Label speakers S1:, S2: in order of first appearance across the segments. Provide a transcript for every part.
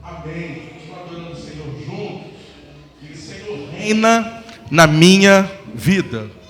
S1: Amém. Continua adorando o Senhor juntos. E o Senhor reina na minha vida.
S2: Coisa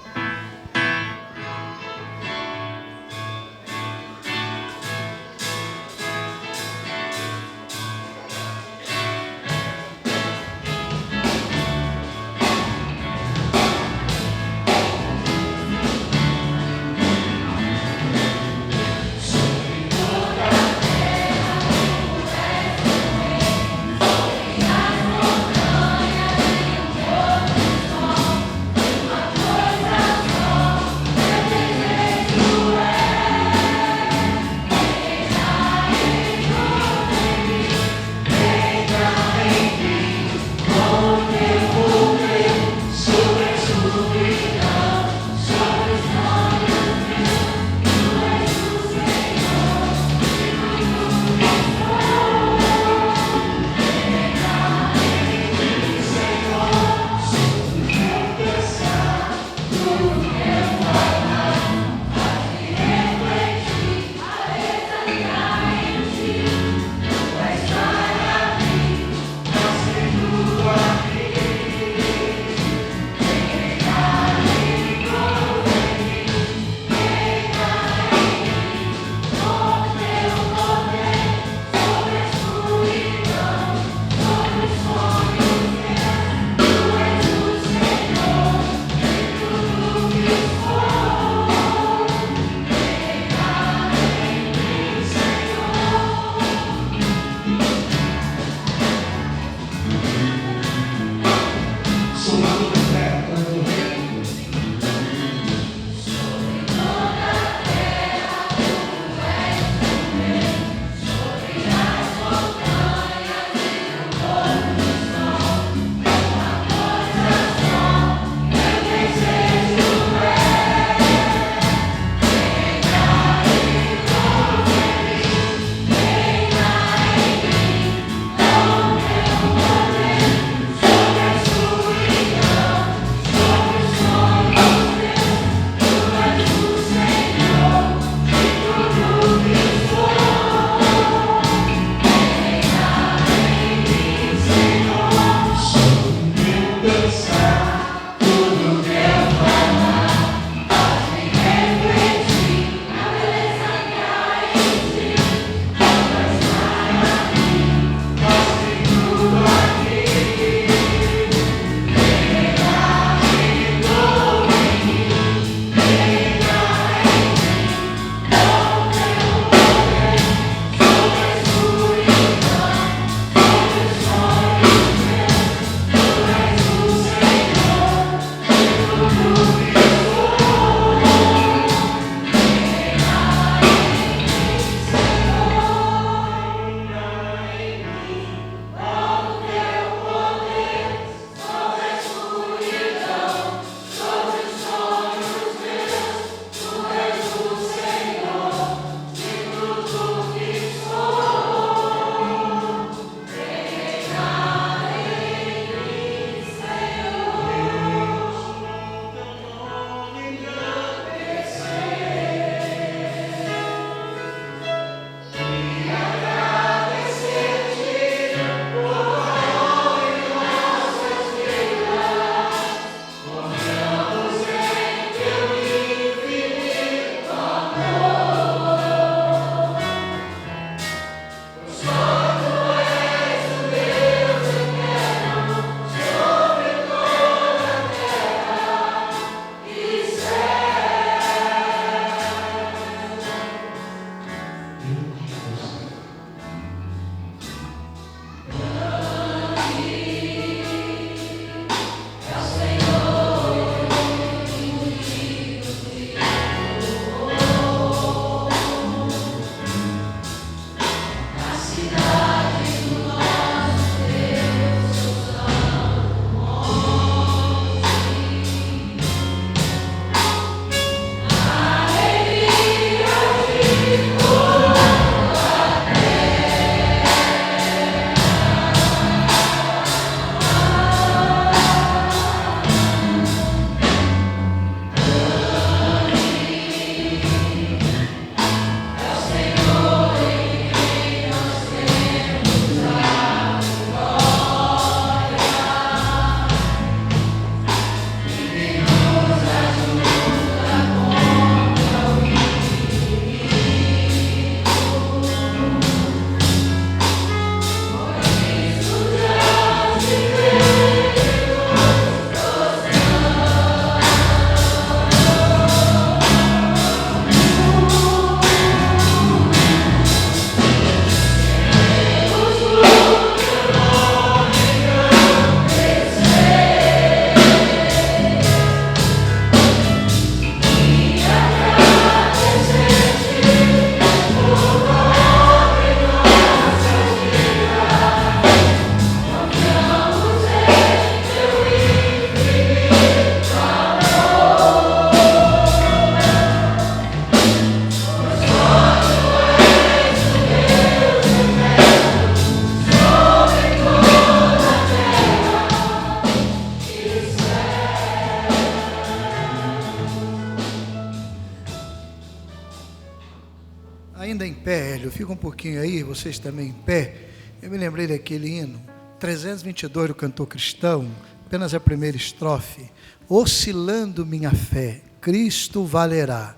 S2: Hélio, fica um pouquinho aí, vocês também em pé. Eu me lembrei daquele hino, 322 do cantor cristão, apenas a primeira estrofe. Oscilando minha fé, Cristo valerá.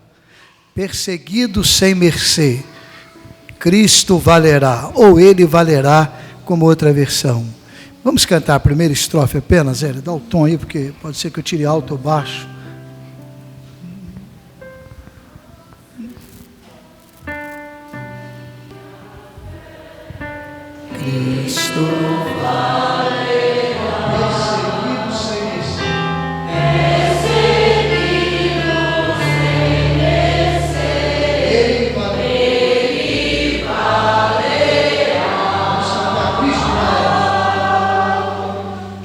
S2: Perseguido sem mercê, Cristo valerá. Ou Ele valerá, como outra versão. Vamos cantar a primeira estrofe apenas, Hélio? Dá o tom aí, porque pode ser que eu tire alto ou baixo. Cristo valerá, perseguido sem mercê, Ele valerá,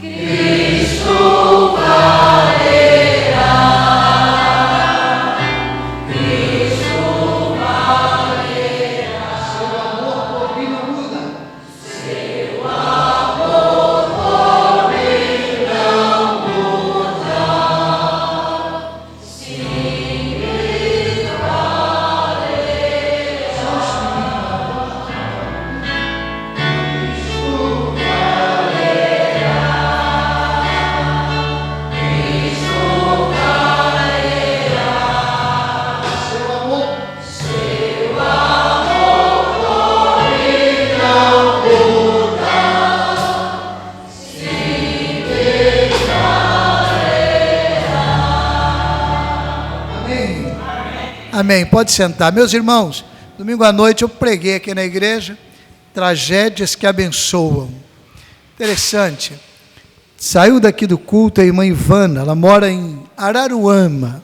S2: Cristo valerá, Cristo valerá, seu amor por mim não muda. Amém, pode sentar. Meus irmãos, domingo à noite eu preguei aqui na igreja, tragédias que abençoam. Interessante, saiu daqui do culto a irmã Ivana, ela mora em Araruama,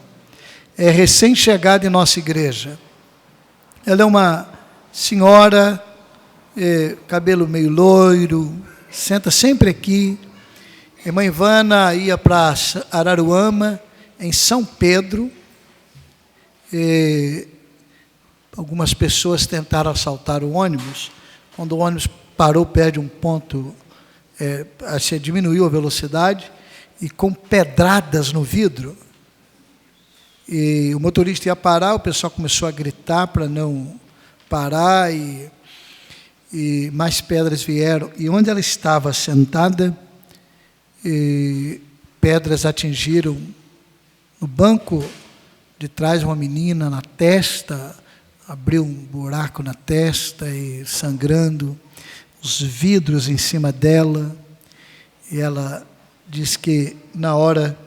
S2: é recém-chegada em nossa igreja. Ela é uma senhora, cabelo meio loiro, senta sempre aqui. A irmã Ivana ia para Araruama, em São Pedro. Algumas pessoas tentaram assaltar o ônibus. Quando o ônibus parou perto de um ponto, se diminuiu a velocidade, e com pedradas no vidro, e o motorista ia parar, o pessoal começou a gritar para não parar, e mais pedras vieram, e onde ela estava sentada, pedras atingiram no banco de trás uma menina na testa, abriu um buraco na testa e sangrando, os vidros em cima dela, e ela diz que na hora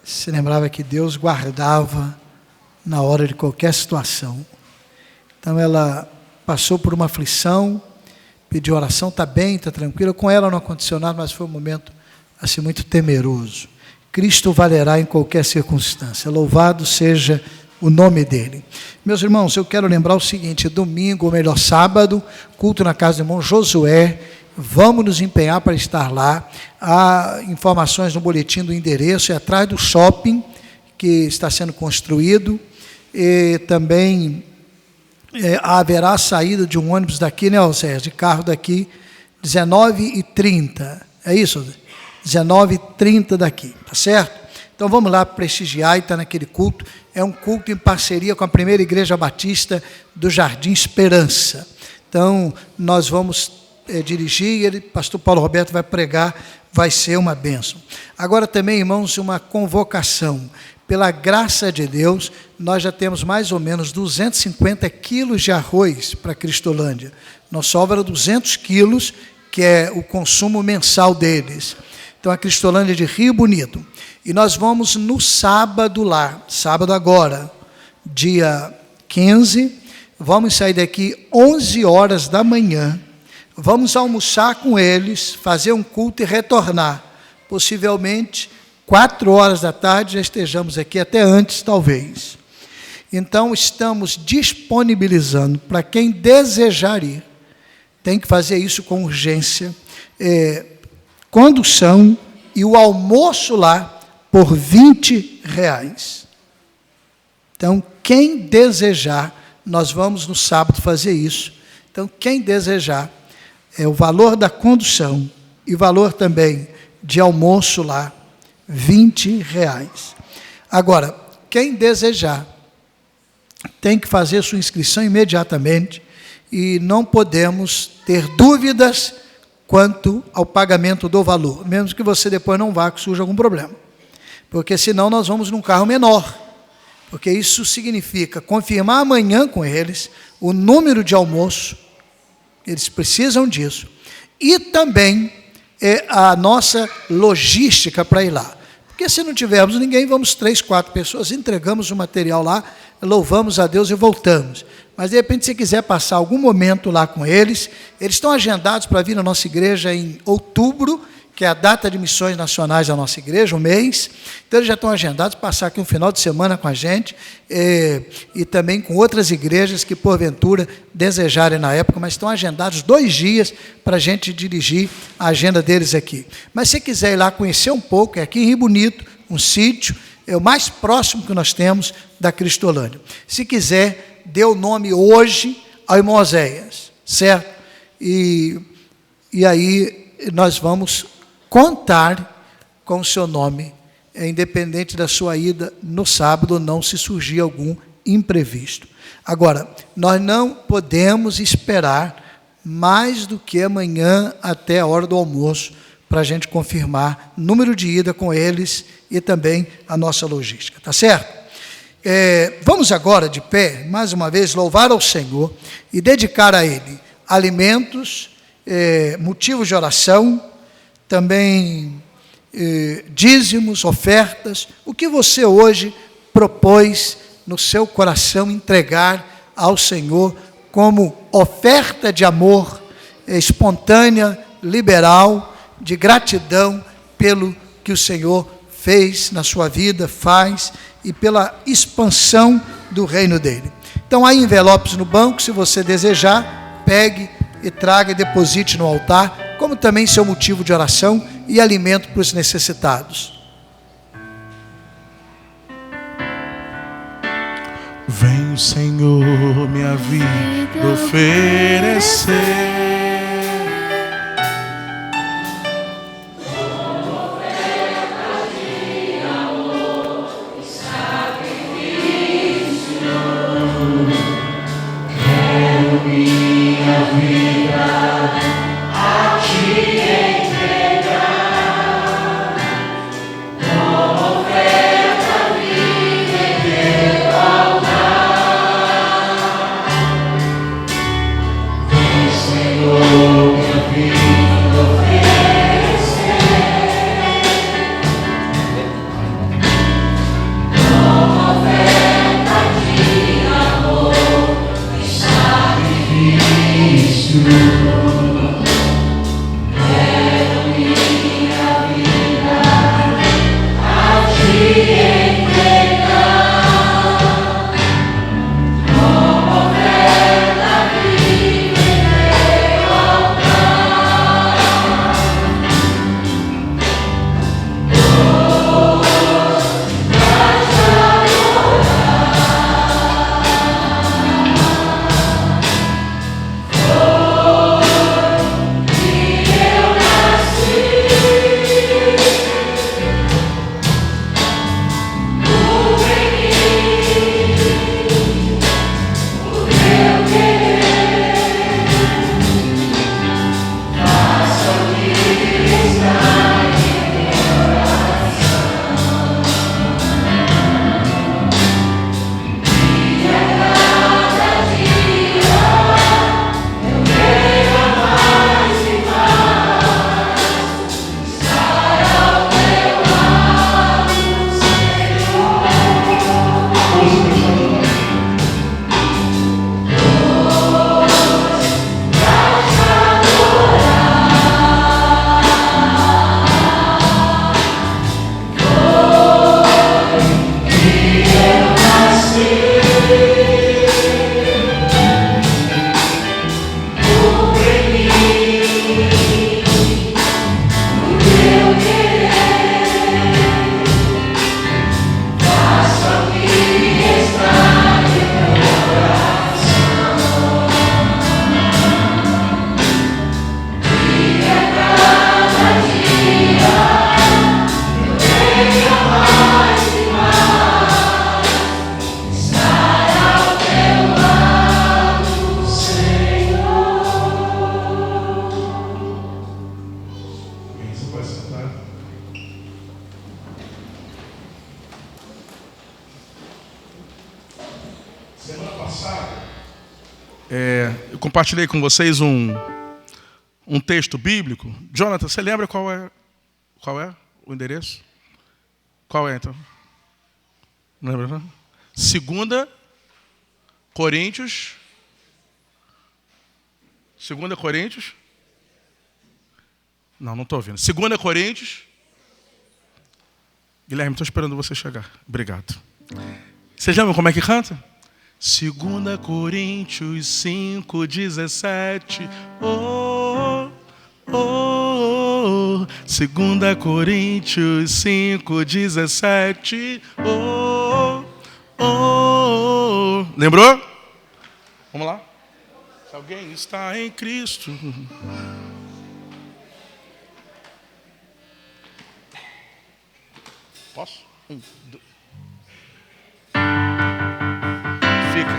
S2: se lembrava que Deus guardava na hora de qualquer situação. Então ela passou por uma aflição, pediu oração, está bem, está tranquila, com ela não aconteceu nada, mas foi um momento assim muito temeroso. Cristo valerá em qualquer circunstância. Louvado seja o nome dele. Meus irmãos, eu quero lembrar o seguinte: domingo, ou melhor, sábado, culto na casa do irmão Josué. Vamos nos empenhar para estar lá. Há informações no boletim do endereço, é atrás do shopping que está sendo construído. E também haverá a saída de um ônibus daqui, né, Alcés? De carro daqui, 19h30. É isso, 19h30 daqui, tá certo? Então vamos lá prestigiar e estar naquele culto. É um culto em parceria com a primeira igreja batista do Jardim Esperança. Então nós vamos dirigir, e o pastor Paulo Roberto vai pregar, vai ser uma bênção. Agora também, irmãos, uma convocação. Pela graça de Deus, nós já temos mais ou menos 250 quilos de arroz para Cristolândia. Nos sobra 200 quilos, que é o consumo mensal deles. Então, a Cristolândia de Rio Bonito. E nós vamos no sábado lá, sábado agora, dia 15, vamos sair daqui 11 horas da manhã, vamos almoçar com eles, fazer um culto e retornar. Possivelmente, 4 horas da tarde, já estejamos aqui, até antes, talvez. Então, estamos disponibilizando para quem desejar ir, tem que fazer isso com urgência, condução e o almoço lá por R$20. Então, quem desejar, nós vamos no sábado fazer isso. Então, quem desejar, o valor da condução e o valor também de almoço lá, R$20. Agora, quem desejar, tem que fazer sua inscrição imediatamente, e não podemos ter dúvidas quanto ao pagamento do valor, mesmo que você depois não vá, que surja algum problema. Porque senão nós vamos num carro menor, porque isso significa confirmar amanhã com eles o número de almoço, eles precisam disso, e também a nossa logística para ir lá. Porque se não tivermos ninguém, vamos 3, 4 pessoas, entregamos o material lá, louvamos a Deus e voltamos. Mas, de repente, se quiser passar algum momento lá com eles, eles estão agendados para vir na nossa igreja em outubro, que é a data de missões nacionais da nossa igreja, um mês. Então, eles já estão agendados para passar aqui um final de semana com a gente, e também com outras igrejas que, porventura, desejarem na época, mas estão agendados 2 dias para a gente dirigir a agenda deles aqui. Mas, se quiser ir lá conhecer um pouco, é aqui em Rio Bonito, um sítio, é o mais próximo que nós temos da Cristolândia. Se quiser, dê o nome hoje ao irmão Oséias, certo? E aí nós vamos contar com o seu nome, independente da sua ida no sábado ou não, se surgir algum imprevisto. Agora, nós não podemos esperar mais do que amanhã até a hora do almoço para a gente confirmar número de ida com eles e também a nossa logística, tá certo? Vamos agora de pé, mais uma vez, louvar ao Senhor e dedicar a Ele alimentos, motivos de oração, também dízimos, ofertas, o que você hoje propôs no seu coração entregar ao Senhor como oferta de amor espontânea, liberal, de gratidão pelo que o Senhor fez na sua vida, faz, e pela expansão do reino dele. Então, há envelopes no banco, se você desejar, pegue e traga e deposite no altar, como também seu motivo de oração e alimento para os necessitados.
S1: Vem o Senhor minha vida oferecer.
S3: Senhor.
S1: Eu compartilhei com vocês um texto bíblico. Jonathan, você lembra qual é o endereço? Qual é, então? Não lembra, não? 2 Coríntios. Não estou ouvindo. 2 Coríntios. Guilherme, estou esperando você chegar. Obrigado. Vocês lembram como é que canta? 2 Coríntios 5:17. Oh, oh, oh. 2 Coríntios 5:17. Oh, oh, oh. Lembrou? Vamos lá. Se alguém está em Cristo. Posso? 1, 2. Fica.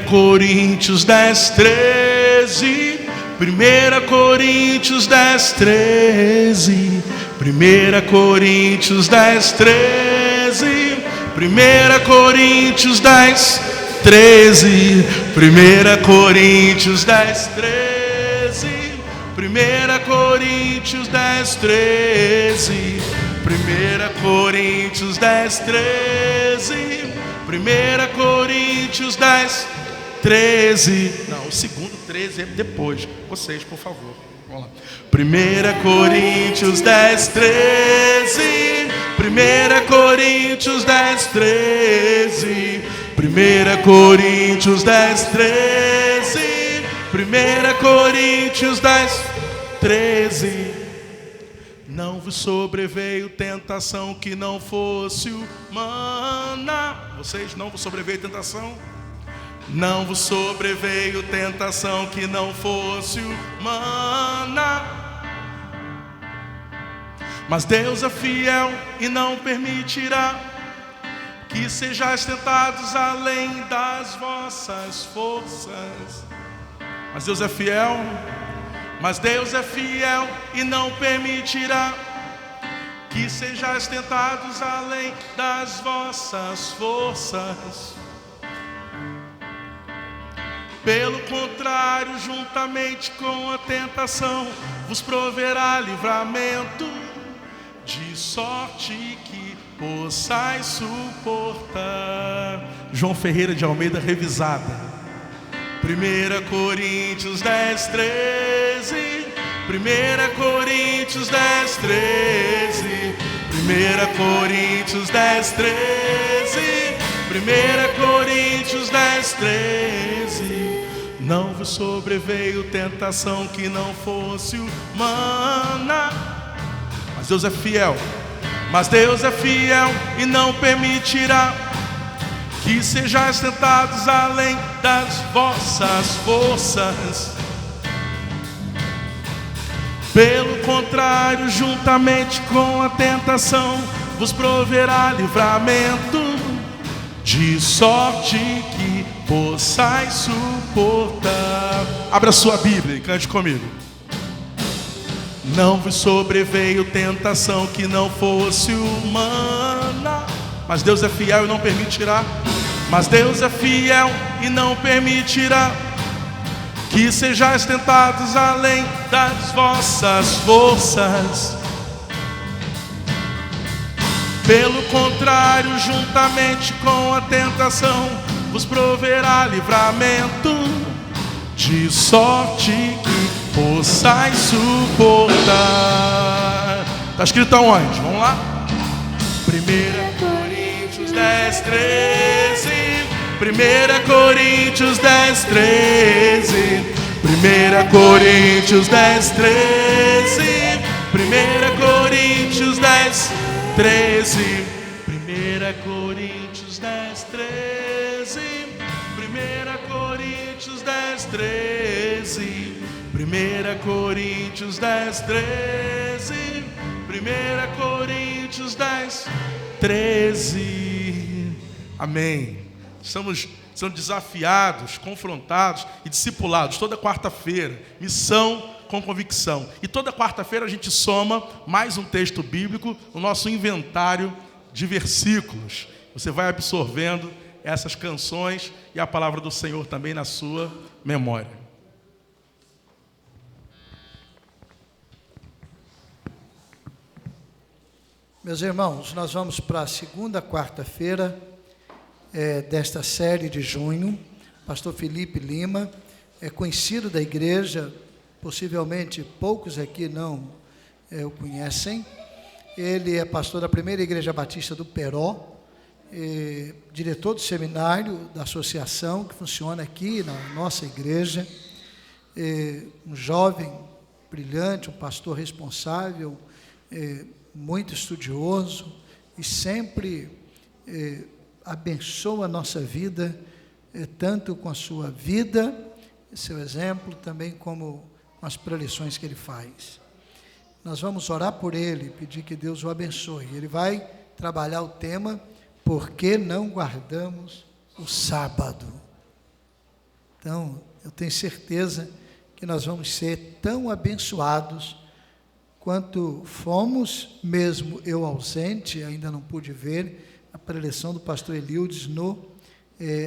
S1: Coríntios 10:13. 1 Coríntios 10:13. 1 Coríntios 10:13. 1 Coríntios 10:13. 1 Coríntios 10:13. 1 Coríntios 10:13. 1 Coríntios 10:13. 1 Coríntios 10:13. Não, o segundo 13 é depois. Vocês, por favor. Vamos lá. 1 Coríntios 10:13. 1 Coríntios 10:13. 1 Coríntios 10:13. 1 Coríntios 10:13. Não vos sobreveio tentação que não fosse humana. Vocês, não vos sobreveio tentação? Não vos sobreveio tentação que não fosse humana. Mas Deus é fiel e não permitirá que sejais tentados além das vossas forças. Mas Deus é fiel. Mas Deus é fiel e não permitirá que sejais tentados além das vossas forças. Pelo contrário, juntamente com a tentação, vos proverá livramento, de sorte que possais suportar. João Ferreira de Almeida revisada. 1 Coríntios 10:13. 1 Coríntios 10:13. 1 Coríntios 10:13. 1 Coríntios 10:13. Não vos sobreveio tentação que não fosse humana. Mas Deus é fiel. Mas Deus é fiel e não permitirá que sejais tentados além das vossas forças. Pelo contrário, juntamente com a tentação, vos proverá livramento, de sorte que possais suportar. Abra sua Bíblia e cante comigo. Não vos sobreveio tentação que não fosse humana, mas Deus é fiel e não permitirá. Mas Deus é fiel e não permitirá que sejais tentados além das vossas forças. Pelo contrário, juntamente com a tentação, vos proverá livramento, de sorte que possais suportar. Está escrito aonde? Vamos lá? 1 Coríntios 10, 13. 1 Coríntios 10, 13. 1 Coríntios 10, 13. 1 Coríntios 10, 13. 1 Coríntios 10, 13. 1 Coríntios 10, 13. 1 Coríntios 10, 13. 1 Coríntios 10, 13. Amém. Estamos sendo desafiados, confrontados e discipulados toda quarta-feira. Missão com convicção. E toda quarta-feira a gente soma mais um texto bíblico no nosso inventário de versículos. Você vai absorvendo essas canções e a palavra do Senhor também na sua memória.
S2: Meus irmãos, nós vamos para a segunda quarta-feira desta série de junho. Pastor Felipe Lima é conhecido da igreja, possivelmente poucos aqui não o conhecem. Ele é pastor da primeira igreja batista do Peró, diretor do seminário da associação que funciona aqui na nossa igreja, um jovem brilhante, um pastor responsável, muito estudioso e sempre abençoa a nossa vida, tanto com a sua vida, seu exemplo, também como com as preleções que ele faz. Nós vamos orar por ele, pedir que Deus o abençoe. Ele vai trabalhar o tema, por que não guardamos o sábado? Então, eu tenho certeza que nós vamos ser tão abençoados quanto fomos, mesmo eu ausente, ainda não pude ver a preleção do pastor Elildes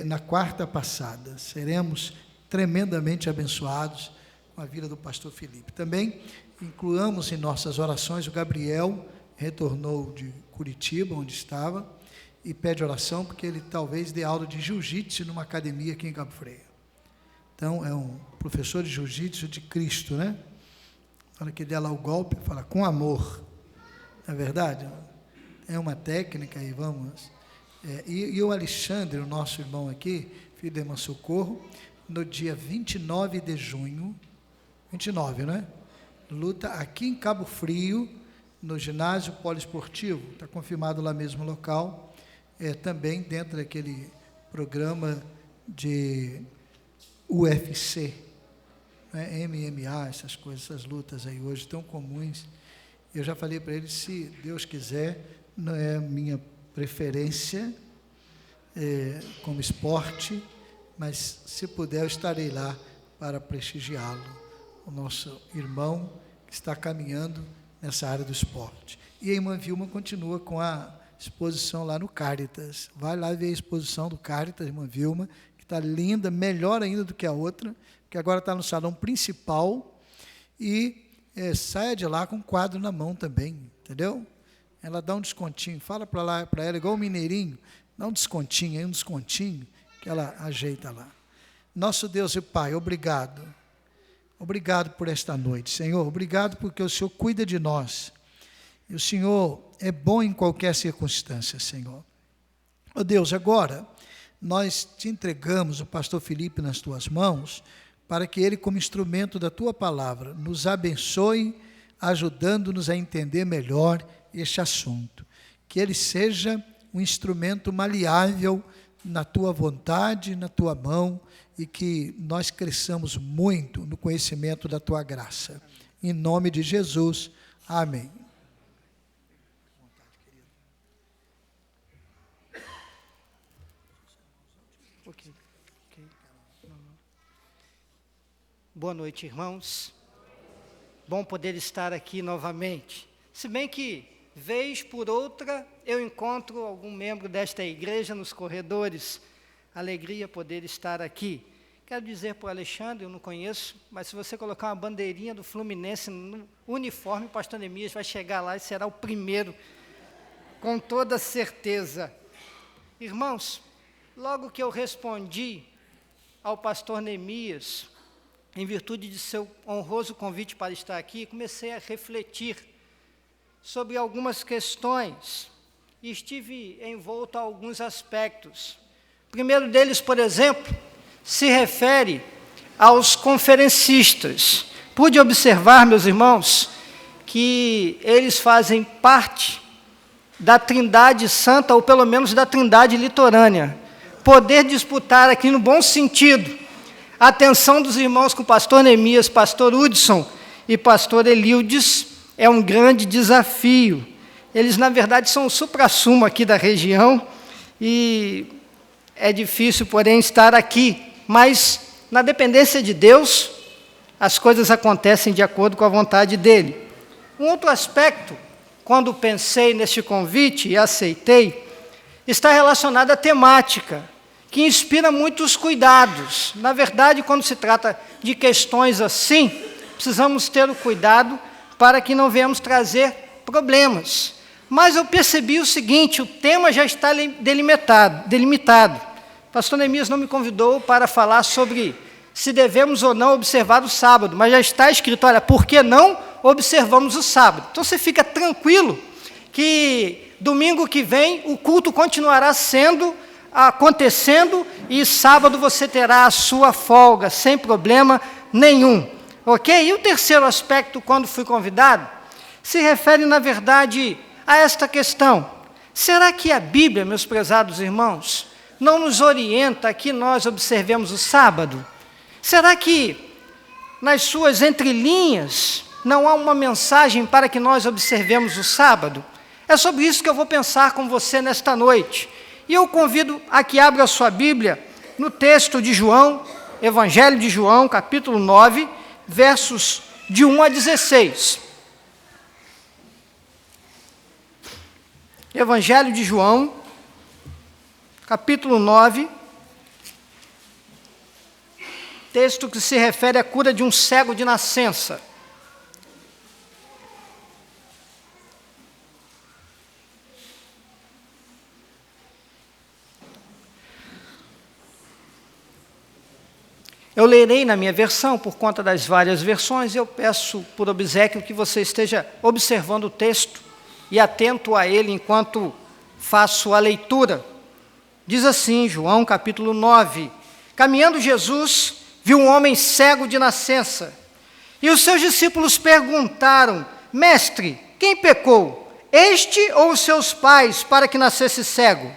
S2: na quarta passada. Seremos tremendamente abençoados com a vida do pastor Felipe. Também incluamos em nossas orações o Gabriel, retornou de Curitiba, onde estava, e pede oração porque ele talvez dê aula de jiu-jitsu numa academia aqui em Cabo Freio. Então, é um professor de jiu-jitsu de Cristo, né? Na hora que der lá o golpe, fala com amor. Não é verdade? É uma técnica e vamos. E o Alexandre, o nosso irmão aqui, filho da irmã Socorro, no dia 29 de junho, 29, né? Luta aqui em Cabo Frio, no ginásio poliesportivo, está confirmado lá mesmo no local, também dentro daquele programa de UFC, né? MMA, essas coisas, essas lutas aí hoje tão comuns. Eu já falei para ele, se Deus quiser, não é a minha preferência como esporte, mas se puder eu estarei lá para prestigiá-lo, o nosso irmão que está caminhando nessa área do esporte. E a irmã Vilma continua com a exposição lá no Cáritas. Vai lá ver a exposição do Cáritas, irmã Vilma, que está linda, melhor ainda do que a outra, que agora está no salão principal, e saia de lá com um quadro na mão também, entendeu? Ela dá um descontinho, fala para ela, igual o mineirinho, dá um descontinho, que ela ajeita lá. Nosso Deus e Pai, obrigado. Obrigado por esta noite, Senhor. Obrigado porque o Senhor cuida de nós. E o Senhor é bom em qualquer circunstância, Senhor. Ó Deus, agora nós te entregamos o pastor Felipe nas tuas mãos, para que ele, como instrumento da tua palavra, nos abençoe, ajudando-nos a entender melhor este assunto. Que ele seja um instrumento maleável na tua vontade, na tua mão, e que nós cresçamos muito no conhecimento da tua graça. Em nome de Jesus, amém.
S3: Boa noite, irmãos. Bom poder estar aqui novamente. Se bem que, vez por outra, eu encontro algum membro desta igreja nos corredores. Alegria poder estar aqui. Quero dizer para o Alexandre, eu não conheço, mas se você colocar uma bandeirinha do Fluminense no uniforme, o pastor Neemias vai chegar lá e será o primeiro, com toda certeza. Irmãos, logo que eu respondi ao pastor Neemias, em virtude de seu honroso convite para estar aqui, comecei a refletir sobre algumas questões e estive envolto a alguns aspectos. O primeiro deles, por exemplo, se refere aos conferencistas. Pude observar, meus irmãos, que eles fazem parte da Trindade Santa, ou pelo menos da Trindade Litorânea. Poder disputar aqui no bom sentido a atenção dos irmãos com o pastor Neemias, pastor Hudson e pastor Elildes é um grande desafio. Eles, na verdade, são o suprassumo aqui da região e é difícil, porém, estar aqui. Mas, na dependência de Deus, as coisas acontecem de acordo com a vontade dEle. Um outro aspecto, quando pensei neste convite e aceitei, está relacionado à temática, que inspira muitos cuidados. Na verdade, quando se trata de questões assim, precisamos ter o cuidado para que não venhamos trazer problemas. Mas eu percebi o seguinte, o tema já está delimitado. Pastor Neemias não me convidou para falar sobre se devemos ou não observar o sábado, mas já está escrito, olha, por que não observamos o sábado? Então você fica tranquilo que domingo que vem o culto continuará acontecendo e sábado você terá a sua folga, sem problema nenhum. Ok? E o terceiro aspecto, quando fui convidado, se refere, na verdade, a esta questão. Será que a Bíblia, meus prezados irmãos, não nos orienta a que nós observemos o sábado? Será que, nas suas entrelinhas, não há uma mensagem para que nós observemos o sábado? É sobre isso que eu vou pensar com você nesta noite. E eu convido a que abra a sua Bíblia no texto de João, Evangelho de João, capítulo 9, versos de 1 a 16. Evangelho de João, capítulo 9, texto que se refere à cura de um cego de nascença. Eu lerei na minha versão, por conta das várias versões, eu peço por obséquio que você esteja observando o texto e atento a ele enquanto faço a leitura. Diz assim, João capítulo 9, caminhando Jesus, viu um homem cego de nascença, e os seus discípulos perguntaram, mestre, quem pecou, este ou os seus pais, para que nascesse cego?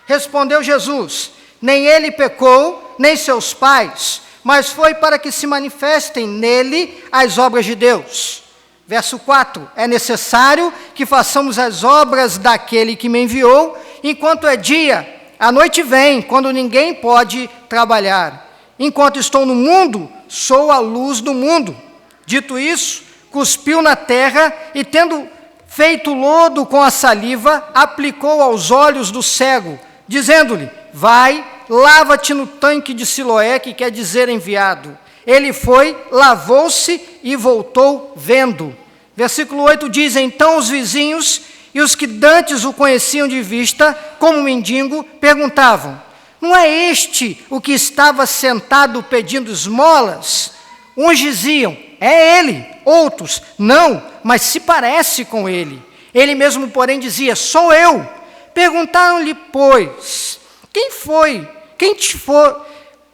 S3: Respondeu Jesus, nem ele pecou, nem seus pais, mas foi para que se manifestem nele as obras de Deus. Verso 4, é necessário que façamos as obras daquele que me enviou, enquanto é dia. A noite vem, quando ninguém pode trabalhar. Enquanto estou no mundo, sou a luz do mundo. Dito isso, cuspiu na terra e, tendo feito lodo com a saliva, aplicou aos olhos do cego, dizendo-lhe, vai, lava-te no tanque de Siloé, que quer dizer enviado. Ele foi, lavou-se e voltou vendo. Versículo 8 diz, então os vizinhos e os que dantes o conheciam de vista, como mendigo, perguntavam, não é este o que estava sentado pedindo esmolas? Uns diziam, é ele. Outros, não, mas se parece com ele. Ele mesmo, porém, dizia, sou eu. Perguntaram-lhe, pois, quem foi?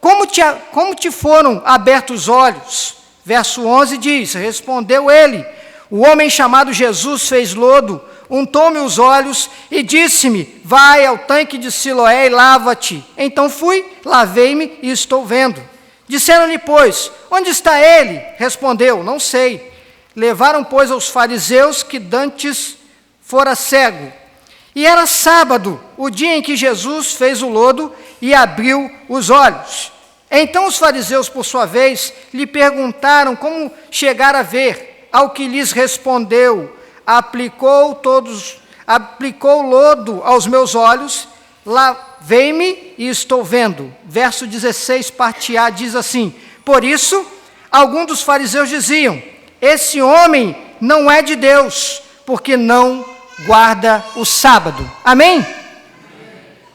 S3: Como te foram abertos os olhos? Verso 11 diz, respondeu ele, o homem chamado Jesus fez lodo, untou-me os olhos e disse-me, vai ao tanque de Siloé e lava-te. Então fui, lavei-me e estou vendo. Disseram-lhe, pois, onde está ele? Respondeu, não sei. Levaram, pois, aos fariseus que dantes fora cego. E era sábado, o dia em que Jesus fez o lodo e abriu os olhos. Então os fariseus, por sua vez, lhe perguntaram como chegar a ver, ao que lhes respondeu: aplicou lodo aos meus olhos, lavei-me e estou vendo. Verso 16, parte A, diz assim: por isso, alguns dos fariseus diziam: esse homem não é de Deus, porque não guarda o sábado. Amém?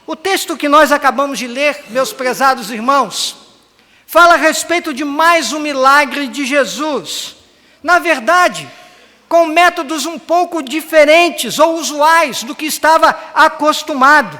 S3: O texto que nós acabamos de ler, meus prezados irmãos, fala a respeito de mais um milagre de Jesus. Na verdade, com métodos um pouco diferentes ou usuais do que estava acostumado.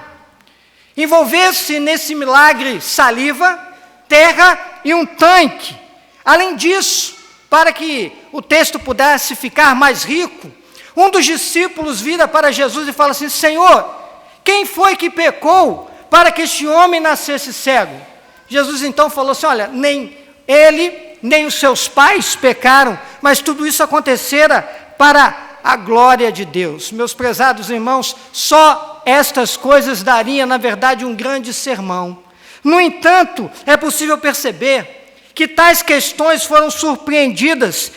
S3: Envolver-se nesse milagre saliva, terra e um tanque. Além disso, para que o texto pudesse ficar mais rico, um dos discípulos vira para Jesus e fala assim: Senhor, quem foi que pecou para que este homem nascesse cego? Jesus então falou assim: olha, nem ele, nem os seus pais pecaram, mas tudo isso acontecera para a glória de Deus. Meus prezados irmãos, só estas coisas dariam, na verdade, um grande sermão. No entanto, é possível perceber que tais questões foram surpreendidas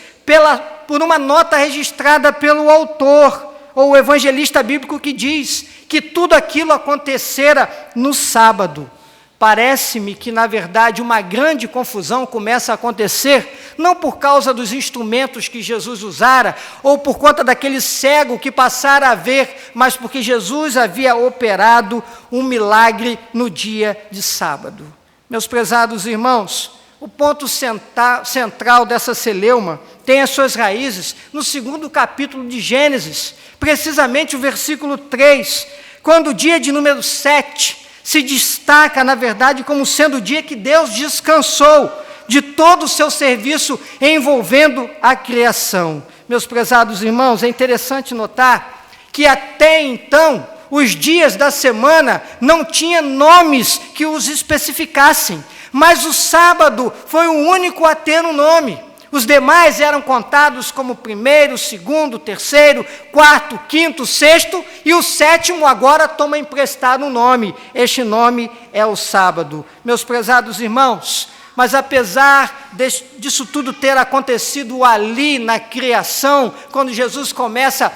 S3: por uma nota registrada pelo autor, ou o evangelista bíblico, que diz que tudo aquilo acontecera no sábado. Parece-me que, na verdade, uma grande confusão começa a acontecer, não por causa dos instrumentos que Jesus usara, ou por conta daquele cego que passara a ver, mas porque Jesus havia operado um milagre no dia de sábado. Meus prezados irmãos, o ponto central dessa celeuma tem as suas raízes no 2º capítulo de Gênesis, precisamente o versículo 3, quando o dia de número 7 se destaca, na verdade, como sendo o dia que Deus descansou de todo o seu serviço envolvendo a criação. Meus prezados irmãos, é interessante notar que até então os dias da semana não tinham nomes que os especificassem, mas o sábado foi o único a ter um nome. Os demais eram contados como 1º, 2º, 3º, 4º, 5º, 6º, e o 7º agora toma emprestado um nome. Este nome é o sábado. Meus prezados irmãos, mas apesar disso tudo ter acontecido ali na criação, quando Jesus começa,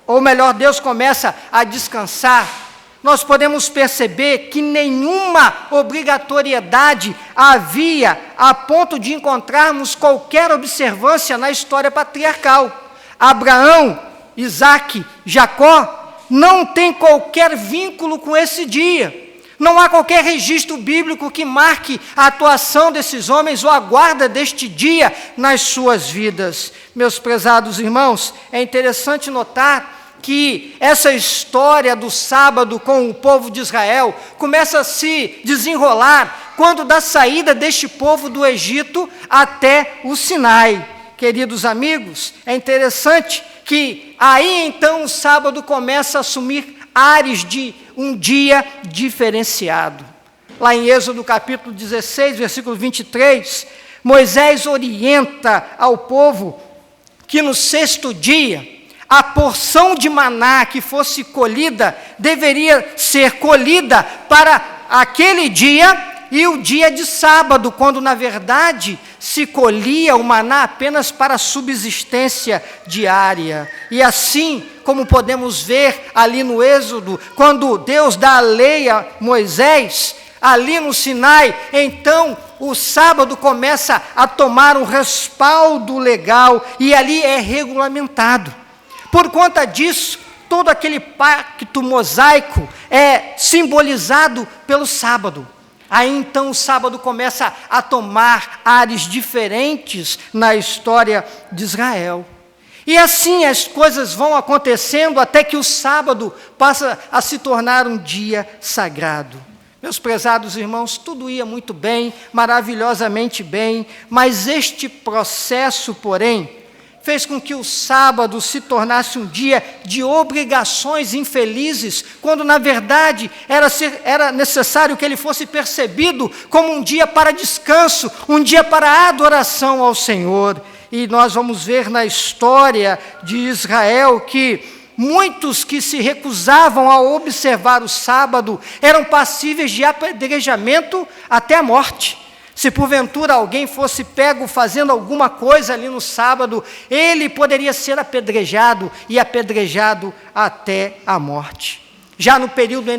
S3: ou melhor, Deus começa a descansar, nós podemos perceber que nenhuma obrigatoriedade havia a ponto de encontrarmos qualquer observância na história patriarcal. Abraão, Isaque, Jacó não tem qualquer vínculo com esse dia. Não há qualquer registro bíblico que marque a atuação desses homens ou a guarda deste dia nas suas vidas. Meus prezados irmãos, é interessante notar que essa história do sábado com o povo de Israel começa a se desenrolar quando da saída deste povo do Egito até o Sinai. Queridos amigos, é interessante que aí então o sábado começa a assumir ares de um dia diferenciado. Lá em Êxodo capítulo 16, versículo 23, Moisés orienta ao povo que no 6º dia, a porção de maná que fosse colhida deveria ser colhida para aquele dia e o dia de sábado, quando na verdade se colhia o maná apenas para subsistência diária. E assim, como podemos ver ali no Êxodo, quando Deus dá a lei a Moisés, ali no Sinai, então o sábado começa a tomar um respaldo legal e ali é regulamentado. Por conta disso, todo aquele pacto mosaico é simbolizado pelo sábado. Aí então o sábado começa a tomar ares diferentes na história de Israel. E assim as coisas vão acontecendo até que o sábado passa a se tornar um dia sagrado. Meus prezados irmãos, tudo ia muito bem, maravilhosamente bem, mas este processo, porém, fez com que o sábado se tornasse um dia de obrigações infelizes, quando na verdade era necessário que ele fosse percebido como um dia para descanso, um dia para adoração ao Senhor. E nós vamos ver na história de Israel que muitos que se recusavam a observar o sábado eram passíveis de apedrejamento até a morte. Se porventura alguém fosse pego fazendo alguma coisa ali no sábado, ele poderia ser apedrejado e apedrejado até a morte. Já no período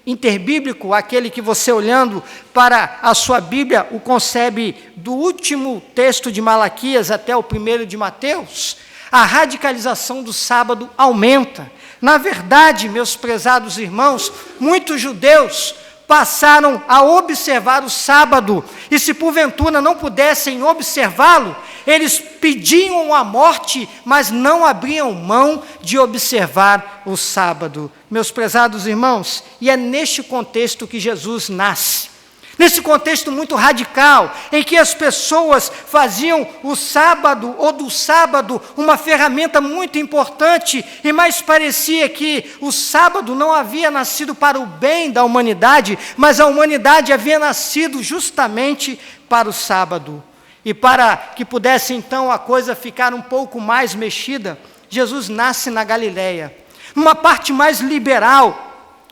S3: interbíblico, aquele que você olhando para a sua Bíblia o concebe do último texto de Malaquias até o primeiro de Mateus, a radicalização do sábado aumenta. Na verdade, meus prezados irmãos, muitos judeus passaram a observar o sábado, e se porventura não pudessem observá-lo, eles pediam a morte, mas não abriam mão de observar o sábado. Meus prezados irmãos, e é neste contexto que Jesus nasce. Nesse contexto muito radical, em que as pessoas faziam o sábado, ou do sábado, uma ferramenta muito importante, e mais parecia que o sábado não havia nascido para o bem da humanidade, mas a humanidade havia nascido justamente para o sábado. E para que pudesse então a coisa ficar um pouco mais mexida, Jesus nasce na Galileia, numa parte mais liberal,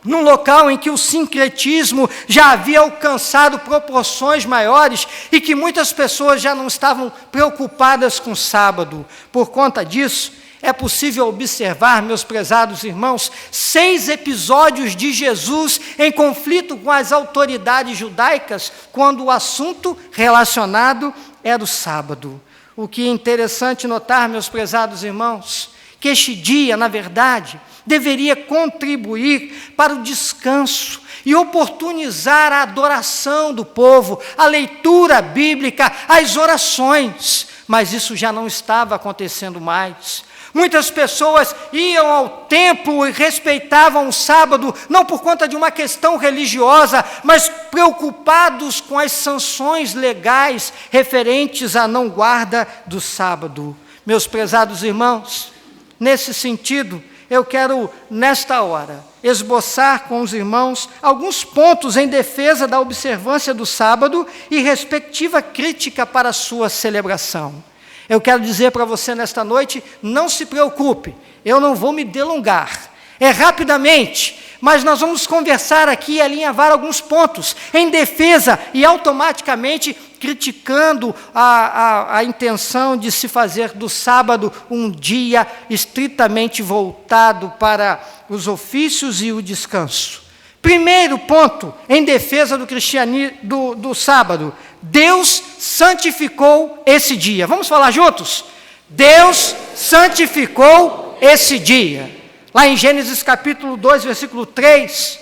S3: num local em que o sincretismo já havia alcançado proporções maiores e que muitas pessoas já não estavam preocupadas com o sábado. Por conta disso, é possível observar, meus prezados irmãos, 6 episódios de Jesus em conflito com as autoridades judaicas, quando o assunto relacionado era o sábado. O que é interessante notar, meus prezados irmãos, que este dia, na verdade, deveria contribuir para o descanso e oportunizar a adoração do povo, a leitura bíblica, as orações, mas isso já não estava acontecendo mais. Muitas pessoas iam ao templo e respeitavam o sábado, não por conta de uma questão religiosa, mas preocupados com as sanções legais referentes à não guarda do sábado. Meus prezados irmãos, nesse sentido, eu quero, nesta hora, esboçar com os irmãos alguns pontos em defesa da observância do sábado e respectiva crítica para a sua celebração. Eu quero dizer para você nesta noite, não se preocupe, eu não vou me delongar. É rapidamente, mas nós vamos conversar aqui e alinhavar alguns pontos em defesa e automaticamente criticando a intenção de se fazer do sábado um dia estritamente voltado para os ofícios e o descanso. Primeiro ponto, em defesa do cristianismo, do sábado: Deus santificou esse dia. Vamos falar juntos? Deus santificou esse dia. Lá em Gênesis capítulo 2, versículo 3,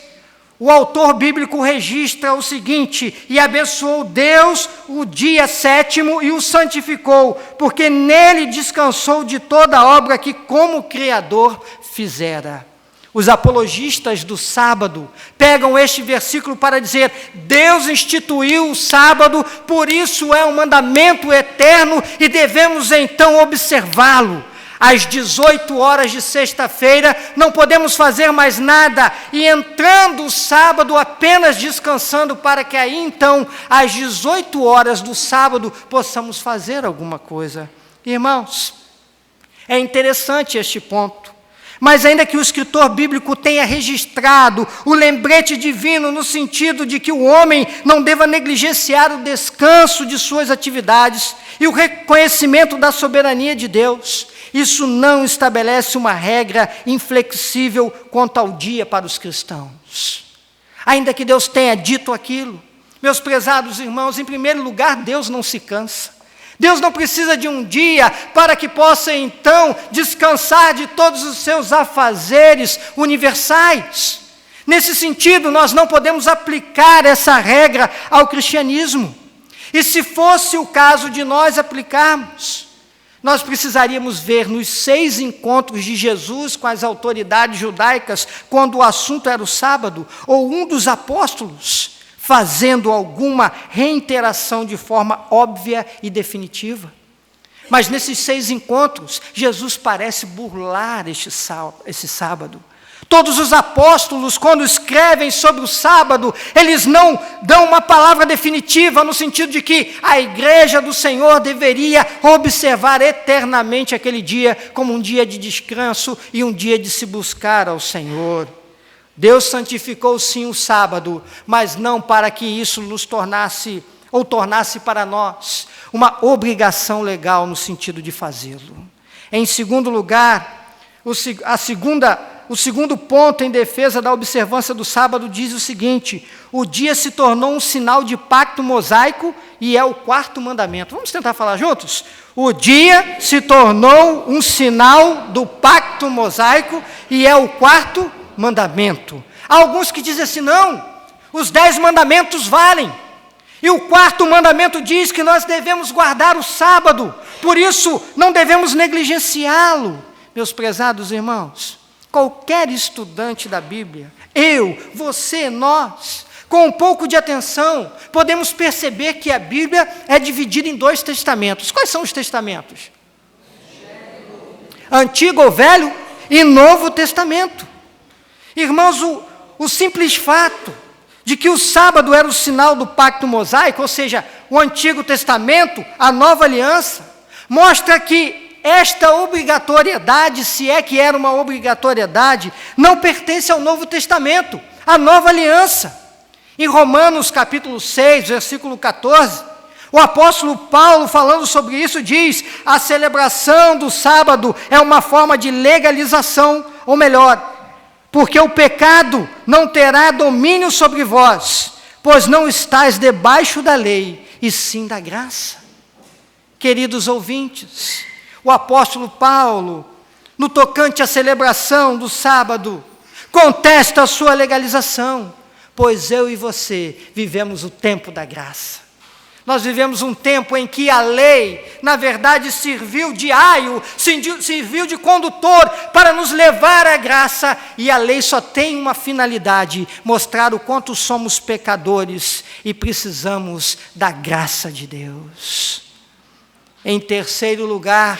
S3: o autor bíblico registra o seguinte: e abençoou Deus o dia 7º e o santificou, porque nele descansou de toda a obra que como Criador fizera. Os apologistas do sábado pegam este versículo para dizer: Deus instituiu o sábado, por isso é um mandamento eterno e devemos então observá-lo. Às 18 horas de sexta-feira, não podemos fazer mais nada, e entrando o sábado apenas descansando, para que aí então, às 18 horas do sábado, possamos fazer alguma coisa. Irmãos, é interessante este ponto. Mas ainda que o escritor bíblico tenha registrado o lembrete divino no sentido de que o homem não deva negligenciar o descanso de suas atividades e o reconhecimento da soberania de Deus, isso não estabelece uma regra inflexível quanto ao dia para os cristãos. Ainda que Deus tenha dito aquilo, meus prezados irmãos, em primeiro lugar, Deus não se cansa. Deus não precisa de um dia para que possa então descansar de todos os seus afazeres universais. Nesse sentido, nós não podemos aplicar essa regra ao cristianismo. E se fosse o caso de nós aplicarmos, nós precisaríamos ver nos 6 encontros de Jesus com as autoridades judaicas, quando o assunto era o sábado, ou um dos apóstolos fazendo alguma reiteração de forma óbvia e definitiva. Mas nesses 6 encontros, Jesus parece burlar esse sábado. Todos os apóstolos, quando escrevem sobre o sábado, eles não dão uma palavra definitiva, no sentido de que a igreja do Senhor deveria observar eternamente aquele dia como um dia de descanso e um dia de se buscar ao Senhor. Deus santificou sim o sábado, mas não para que isso nos tornasse ou tornasse para nós uma obrigação legal no sentido de fazê-lo. Em segundo lugar, o segundo ponto em defesa da observância do sábado diz o seguinte: o dia se tornou um sinal de pacto mosaico e é o quarto mandamento. Vamos tentar falar juntos? O dia se tornou um sinal do pacto mosaico e é o quarto mandamento. Há alguns que dizem assim: não, os 10 mandamentos valem. E o quarto mandamento diz que nós devemos guardar o sábado, por isso não devemos negligenciá-lo. Meus prezados irmãos, qualquer estudante da Bíblia, eu, você, nós, com um pouco de atenção, podemos perceber que a Bíblia é dividida em 2 testamentos. Quais são os testamentos? Antigo ou Velho e Novo Testamento. Irmãos, o simples fato de que o sábado era o sinal do pacto mosaico, ou seja, o Antigo Testamento, a Nova Aliança, mostra que esta obrigatoriedade, se é que era uma obrigatoriedade, não pertence ao Novo Testamento, à Nova Aliança. Em Romanos capítulo 6, versículo 14, o apóstolo Paulo, falando sobre isso, diz: a celebração do sábado é uma forma de legalização, ou melhor, porque o pecado não terá domínio sobre vós, pois não estáis debaixo da lei, e sim da graça. Queridos ouvintes, o apóstolo Paulo, no tocante à celebração do sábado, contesta a sua legalização, pois eu e você vivemos o tempo da graça. Nós vivemos um tempo em que a lei, na verdade, serviu de aio, serviu de condutor para nos levar à graça, e a lei só tem uma finalidade: mostrar o quanto somos pecadores e precisamos da graça de Deus. Em terceiro lugar,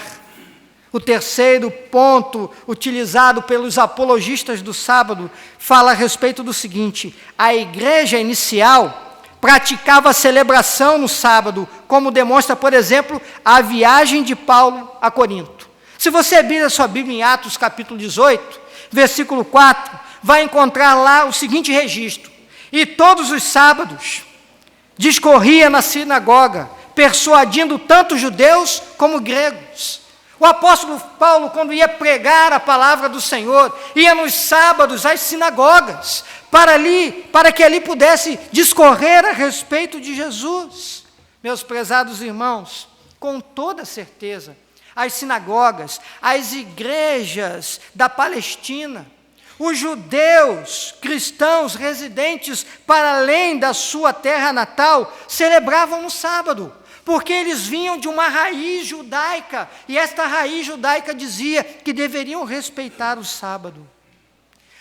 S3: o terceiro ponto utilizado pelos apologistas do sábado fala a respeito do seguinte: a igreja inicial praticava a celebração no sábado, como demonstra, por exemplo, a viagem de Paulo a Corinto. Se você abrir a sua Bíblia em Atos capítulo 18, versículo 4, vai encontrar lá o seguinte registro: e todos os sábados discorria na sinagoga, persuadindo tanto judeus como gregos. O apóstolo Paulo, quando ia pregar a palavra do Senhor, ia nos sábados às sinagogas, para que ali pudesse discorrer a respeito de Jesus. Meus prezados irmãos, com toda certeza, as sinagogas, as igrejas da Palestina, os judeus cristãos residentes para além da sua terra natal, celebravam no sábado, porque eles vinham de uma raiz judaica, e esta raiz judaica dizia que deveriam respeitar o sábado.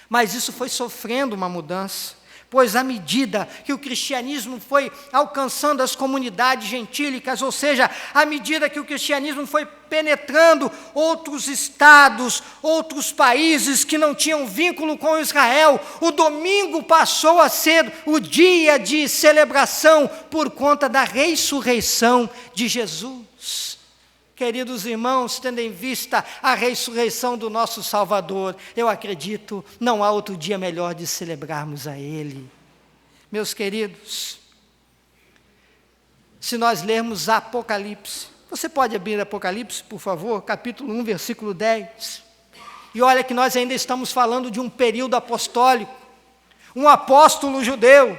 S3: Mas isso foi sofrendo uma mudança, pois à medida que o cristianismo foi alcançando as comunidades gentílicas, ou seja, à medida que o cristianismo foi penetrando outros estados, outros países que não tinham vínculo com Israel, o domingo passou a ser o dia de celebração por conta da ressurreição de Jesus. Queridos irmãos, tendo em vista a ressurreição do nosso Salvador, eu acredito, não há outro dia melhor de celebrarmos a Ele. Meus queridos, se nós lermos Apocalipse, você pode abrir Apocalipse, por favor, capítulo 1, versículo 10. E olha que nós ainda estamos falando de um período apostólico. Um apóstolo judeu,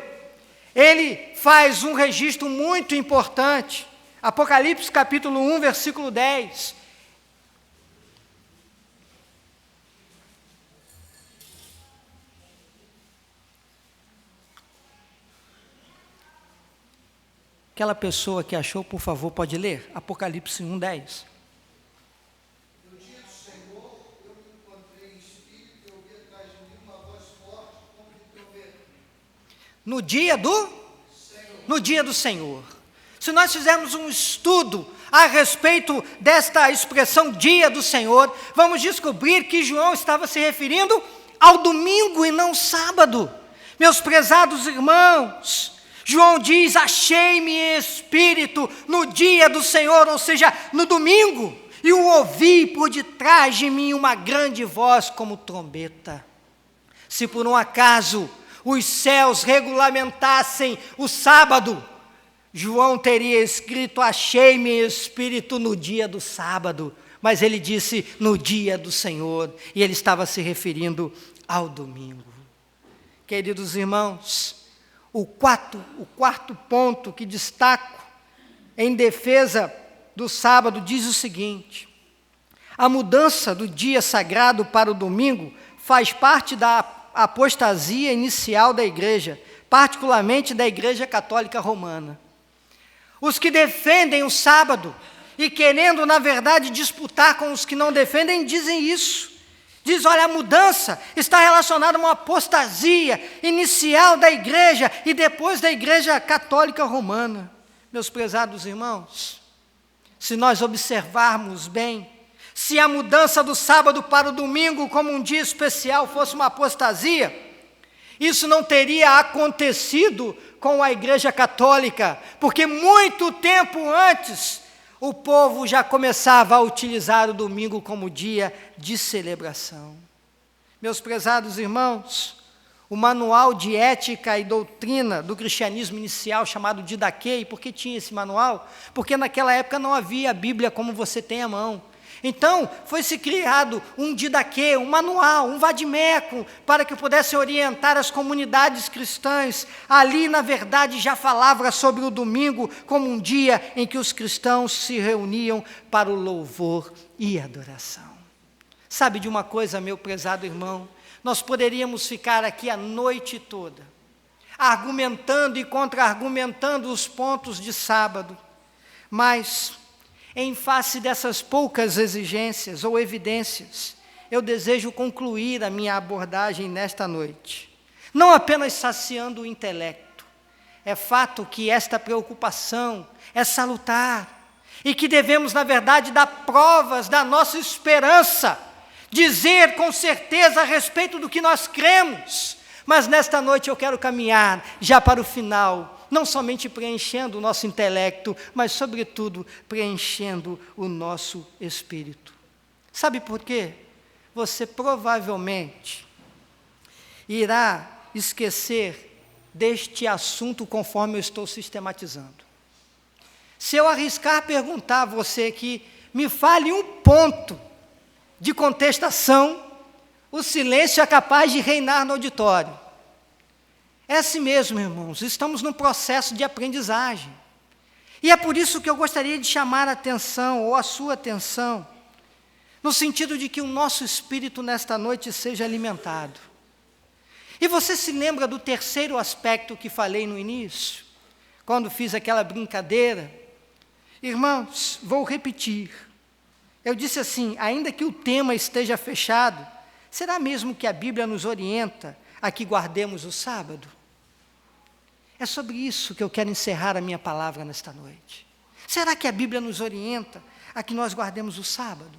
S3: ele faz um registro muito importante. Apocalipse capítulo 1, versículo 10. Aquela pessoa que achou, por favor, pode ler? Apocalipse 1, 10.
S2: No dia do Senhor, eu me encontrei em espírito e ouvi atrás de mim uma voz forte como de trombeta.
S3: No dia do Senhor. No dia do Senhor. Se nós fizermos um estudo a respeito desta expressão dia do Senhor, vamos descobrir que João estava se referindo ao domingo e não sábado. Meus prezados irmãos, João diz: achei-me em espírito no dia do Senhor, ou seja, no domingo, e o ouvi por detrás de mim uma grande voz como trombeta. Se por um acaso os céus regulamentassem o sábado, João teria escrito: achei-me em espírito no dia do sábado, mas ele disse no dia do Senhor, e ele estava se referindo ao domingo. Queridos irmãos, o quarto ponto que destaco em defesa do sábado diz o seguinte: a mudança do dia sagrado para o domingo faz parte da apostasia inicial da igreja, particularmente da Igreja Católica Romana. Os que defendem o sábado e querendo, na verdade, disputar com os que não defendem, dizem isso. Diz: olha, a mudança está relacionada a uma apostasia inicial da igreja e depois da Igreja Católica Romana. Meus prezados irmãos, se nós observarmos bem, se a mudança do sábado para o domingo como um dia especial fosse uma apostasia, isso não teria acontecido com a Igreja Católica, porque muito tempo antes o povo já começava a utilizar o domingo como dia de celebração. Meus prezados irmãos, o manual de ética e doutrina do cristianismo inicial, chamado Didaquê. Por que tinha esse manual? Porque naquela época não havia a Bíblia como você tem à mão. Então, foi-se criado um didaquê, um manual, um vadimeco, para que pudesse orientar as comunidades cristãs. Ali, na verdade, já falava sobre o domingo como um dia em que os cristãos se reuniam para o louvor e adoração. Sabe de uma coisa, meu prezado irmão? Nós poderíamos ficar aqui a noite toda, argumentando e contra-argumentando os pontos de sábado, mas em face dessas poucas exigências ou evidências, eu desejo concluir a minha abordagem nesta noite, não apenas saciando o intelecto. É fato que esta preocupação é salutar, e que devemos, na verdade, dar provas da nossa esperança, dizer com certeza a respeito do que nós cremos. Mas nesta noite eu quero caminhar já para o final, não somente preenchendo o nosso intelecto, mas, sobretudo, preenchendo o nosso espírito. Sabe por quê? Você provavelmente irá esquecer deste assunto conforme eu estou sistematizando. Se eu arriscar perguntar a você que me fale um ponto de contestação, o silêncio é capaz de reinar no auditório. É assim mesmo, irmãos, estamos num processo de aprendizagem. E é por isso que eu gostaria de chamar a atenção, ou a sua atenção, no sentido de que o nosso espírito nesta noite seja alimentado. E você se lembra do terceiro aspecto que falei no início, quando fiz aquela brincadeira? Irmãos, vou repetir. Eu disse assim: ainda que o tema esteja fechado, será mesmo que a Bíblia nos orienta a que guardemos o sábado? É sobre isso que eu quero encerrar a minha palavra nesta noite. Será que a Bíblia nos orienta a que nós guardemos o sábado?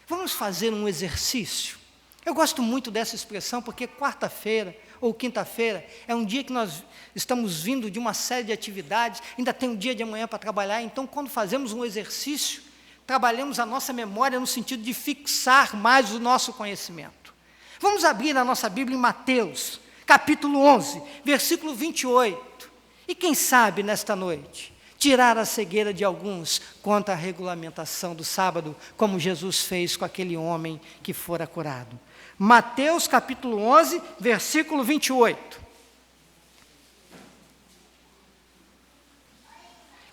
S3: Vamos fazer um exercício. Eu gosto muito dessa expressão porque quarta-feira ou quinta-feira é um dia que nós estamos vindo de uma série de atividades, ainda tem um dia de amanhã para trabalhar, então quando fazemos um exercício, trabalhamos a nossa memória no sentido de fixar mais o nosso conhecimento. Vamos abrir a nossa Bíblia em Mateus, capítulo 11, versículo 28. E quem sabe, nesta noite, tirar a cegueira de alguns quanto à regulamentação do sábado, como Jesus fez com aquele homem que fora curado. Mateus, capítulo 11, versículo 28.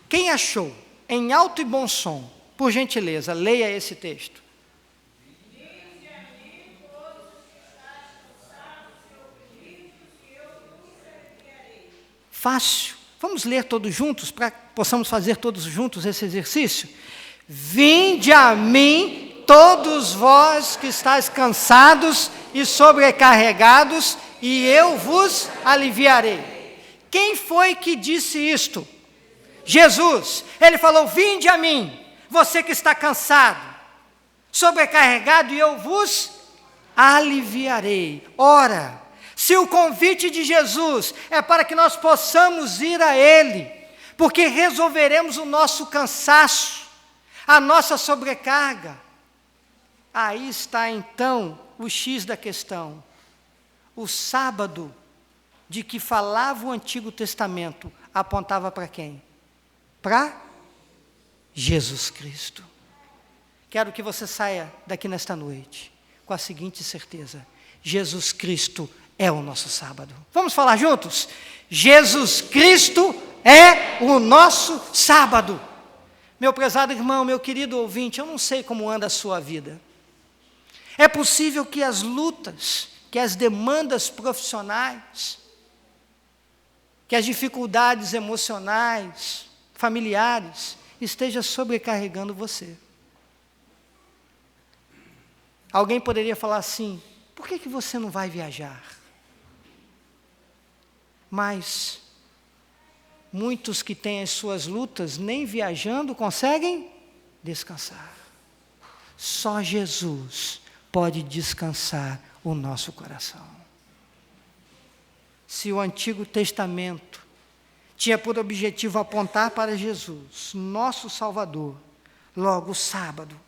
S3: Quem achou em alto e bom som, por gentileza, leia esse texto. Fácil. Vamos ler todos juntos, para que possamos fazer todos juntos esse exercício? Vinde a mim, todos vós que estáis cansados e sobrecarregados, e eu vos aliviarei. Quem foi que disse isto? Jesus. Ele falou: vinde a mim, você que está cansado, sobrecarregado, e eu vos aliviarei. Ora, se o convite de Jesus é para que nós possamos ir a Ele, porque resolveremos o nosso cansaço, a nossa sobrecarga, aí está então o X da questão. O sábado de que falava o Antigo Testamento apontava para quem? Para Jesus Cristo. Quero que você saia daqui nesta noite com a seguinte certeza: Jesus Cristo é o nosso sábado. Vamos falar juntos? Jesus Cristo é o nosso sábado. Meu prezado irmão, meu querido ouvinte, eu não sei como anda a sua vida. É possível que as lutas, que as demandas profissionais, que as dificuldades emocionais, familiares, estejam sobrecarregando você. Alguém poderia falar assim: por que você não vai viajar? Mas muitos que têm as suas lutas, nem viajando conseguem descansar. Só Jesus pode descansar o nosso coração. Se o Antigo Testamento tinha por objetivo apontar para Jesus, nosso Salvador, logo o sábado,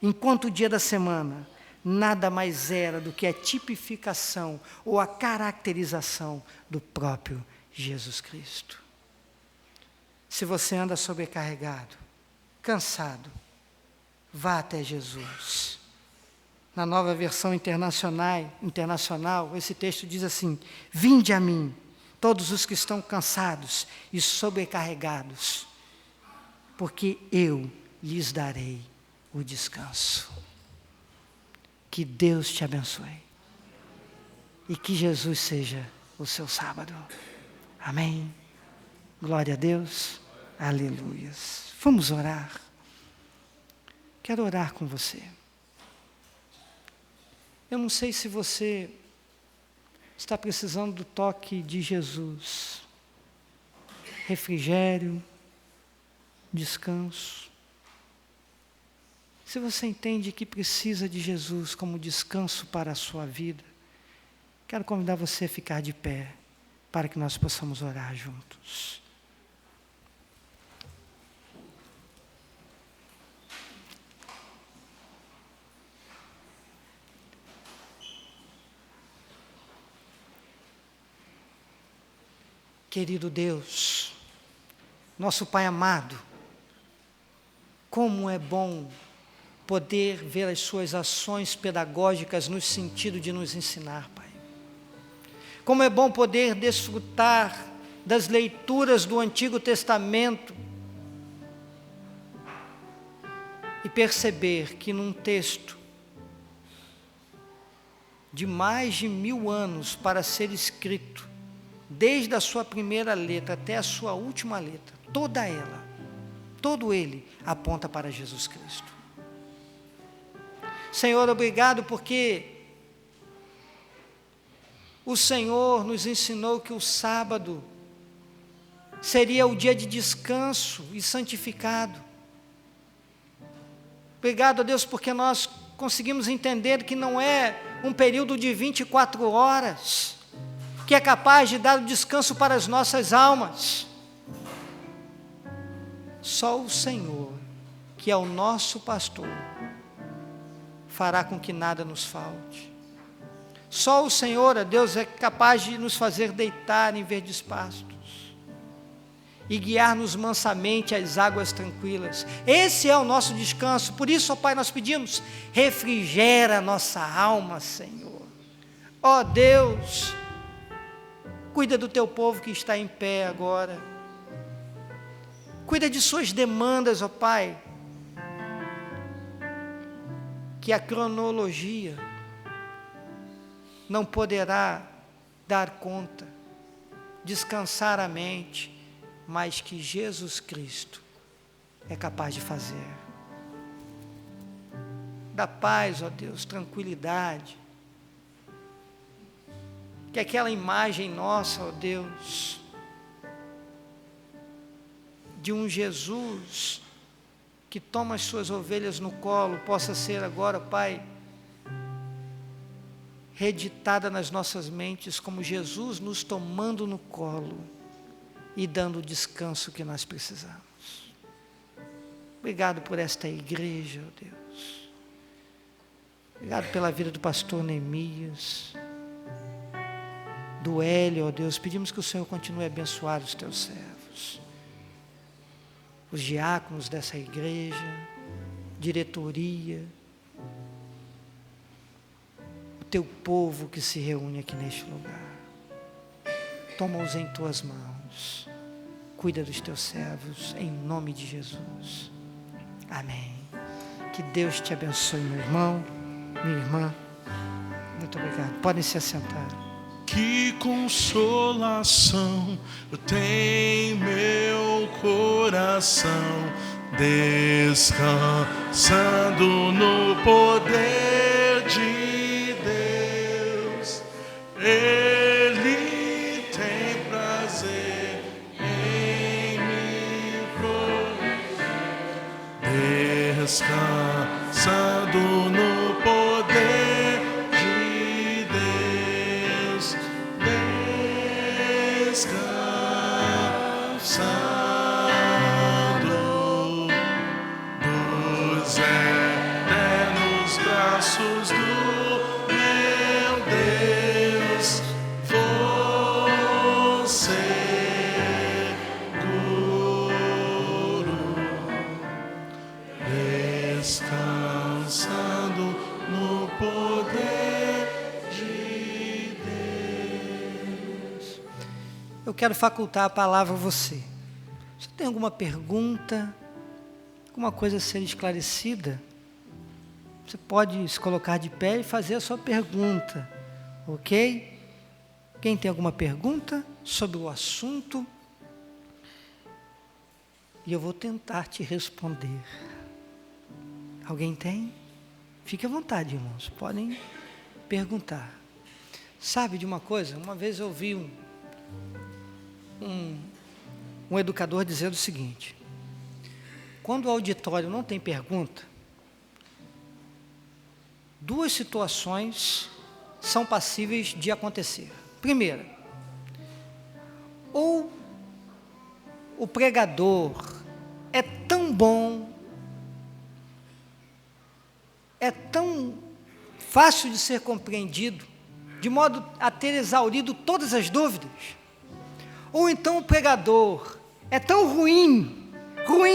S3: enquanto o dia da semana, nada mais era do que a tipificação ou a caracterização do próprio Jesus Cristo. Se você anda sobrecarregado, cansado, vá até Jesus. Na Nova Versão Internacional, esse texto diz assim: vinde a mim, todos os que estão cansados e sobrecarregados, porque eu lhes darei o descanso. Que Deus te abençoe e que Jesus seja o seu sábado. Amém. Glória a Deus. Aleluias. Vamos orar. Quero orar com você. Eu não sei se você está precisando do toque de Jesus. Refrigério, descanso. Se você entende que precisa de Jesus como descanso para a sua vida, quero convidar você a ficar de pé, para que nós possamos orar juntos. Querido Deus, nosso Pai amado, como é bom poder ver as suas ações pedagógicas no sentido de nos ensinar, Pai. Como é bom poder desfrutar das leituras do Antigo Testamento e perceber que num texto de mais de 1000 anos para ser escrito, desde a sua primeira letra até a sua última letra, toda ela, todo ele aponta para Jesus Cristo. Senhor, obrigado porque o Senhor nos ensinou que o sábado seria o dia de descanso e santificado. Obrigado a Deus porque nós conseguimos entender que não é um período de 24 horas, que é capaz de dar o descanso para as nossas almas. Só o Senhor, que é o nosso pastor, fará com que nada nos falte. Só o Senhor, ó Deus, é capaz de nos fazer deitar em verdes pastos e guiar-nos mansamente às águas tranquilas. Esse é o nosso descanso. Por isso, ó Pai, nós pedimos: refrigera a nossa alma, Senhor. Ó Deus, cuida do teu povo que está em pé agora. Cuida de suas demandas, ó Pai. Que a cronologia não poderá dar conta, descansar a mente, mas que Jesus Cristo é capaz de fazer. Dá paz, ó Deus, tranquilidade. Que aquela imagem nossa, ó Deus, de um Jesus que toma as suas ovelhas no colo, possa ser agora, Pai, reeditada nas nossas mentes como Jesus nos tomando no colo e dando o descanso que nós precisamos. Obrigado por esta igreja, ó Deus. Obrigado pela vida do pastor Neemias, do Hélio, ó Deus. Pedimos que o Senhor continue a abençoar os teus servos. Jesus. Os diáconos dessa igreja, diretoria, o teu povo que se reúne aqui neste lugar. Toma-os em tuas mãos. Cuida dos teus servos, em nome de Jesus. Amém. Que Deus te abençoe, meu irmão, minha irmã. Muito obrigado. Podem se assentar.
S1: Que consolação tem meu coração, descansando no poder de Deus. Ele tem prazer em me prover, descansando no poder de Deus, descansando nos eternos braços do meu Deus, vou seguro, descansando no poder de Deus.
S3: Eu quero facultar a palavra a você. Você tem alguma pergunta, alguma coisa a ser esclarecida? Você pode se colocar de pé e fazer a sua pergunta, ok? Quem tem alguma pergunta sobre o assunto? E eu vou tentar te responder. Alguém tem? Fique à vontade, irmãos, podem perguntar. Sabe de uma coisa? Uma vez eu ouvi um educador dizendo o seguinte: quando o auditório não tem pergunta, duas situações são passíveis de acontecer. Primeira, ou o pregador é tão bom, é tão fácil de ser compreendido, de modo a ter exaurido todas as dúvidas, ou então o pregador é tão ruim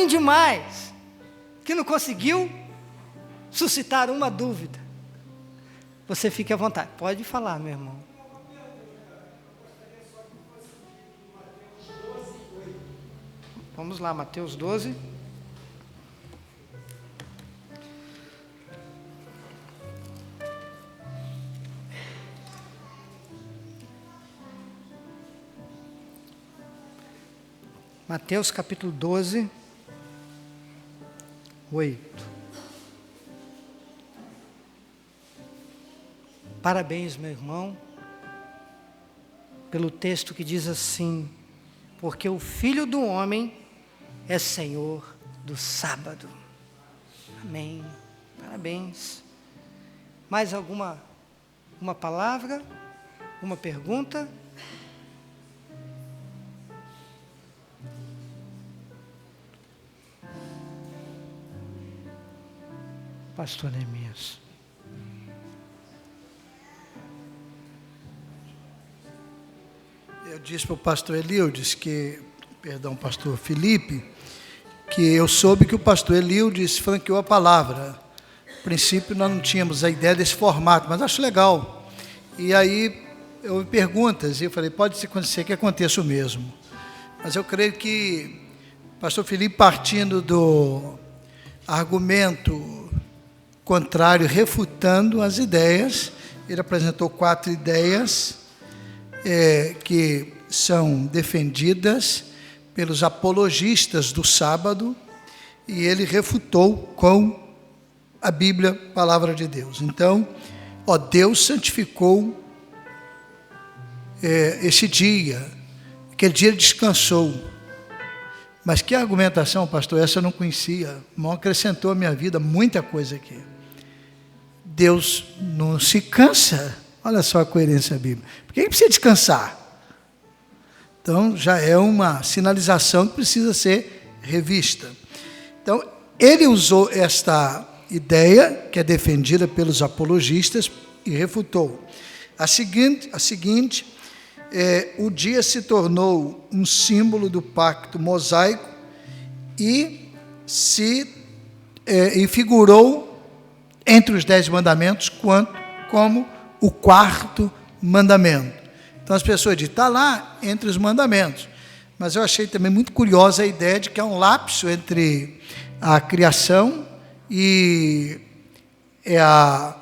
S3: demais, que não conseguiu suscitar uma dúvida. Você fique à vontade, pode falar, meu irmão. Vamos lá, Mateus 12. Mateus capítulo 12, 8. Parabéns, meu irmão, pelo texto que diz assim: porque o Filho do Homem é Senhor do sábado. Amém. Parabéns. Mais alguma palavra? Uma pergunta? Pastor Neemias.
S2: Eu disse para o pastor Elildes pastor Felipe, que eu soube que o pastor Elildes franqueou a palavra. A princípio nós não tínhamos a ideia desse formato, mas acho legal. E aí eu perguntas, e eu falei, pode acontecer que aconteça o mesmo. Mas eu creio que o pastor Felipe, partindo do argumento contrário, refutando as ideias, ele apresentou 4 ideias que são defendidas pelos apologistas do sábado, e ele refutou com a Bíblia, palavra de Deus. Então, Deus santificou esse dia, aquele dia ele descansou. Mas que argumentação, pastor, essa eu não conhecia. O irmão acrescentou à minha vida muita coisa aqui. Deus não se cansa. Olha só a coerência bíblica. Por que ele precisa descansar? Então, já é uma sinalização que precisa ser revista. Então, ele usou esta ideia, que é defendida pelos apologistas, e refutou. A seguinte o dia se tornou um símbolo do pacto mosaico e figurou entre os 10 mandamentos como o 4º mandamento. Então as pessoas dizem, está lá entre os mandamentos. Mas eu achei também muito curiosa a ideia de que há um lapso entre a criação e a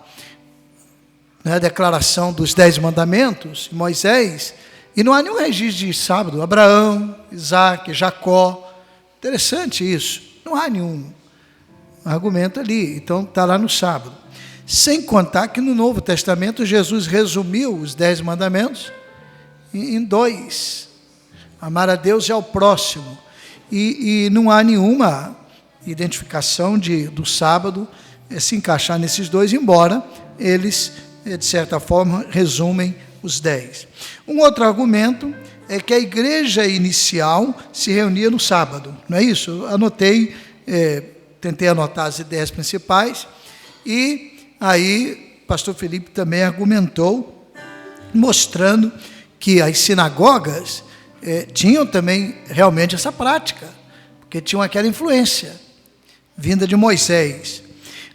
S2: declaração dos 10 mandamentos, Moisés, e não há nenhum registro de sábado. Abraão, Isaac, Jacó. Interessante isso. Não há nenhum argumento ali. Então está lá no sábado. Sem contar que no Novo Testamento Jesus resumiu os 10 mandamentos em 2. Amar a Deus e ao próximo. E não há nenhuma identificação do sábado se encaixar nesses 2, embora eles, de certa forma, resumem os 10. Um outro argumento é que a igreja inicial se reunia no sábado, não é isso? Eu anotei, tentei anotar as ideias principais, e aí pastor Felipe também argumentou, mostrando que as sinagogas tinham também realmente essa prática, porque tinham aquela influência vinda de Moisés.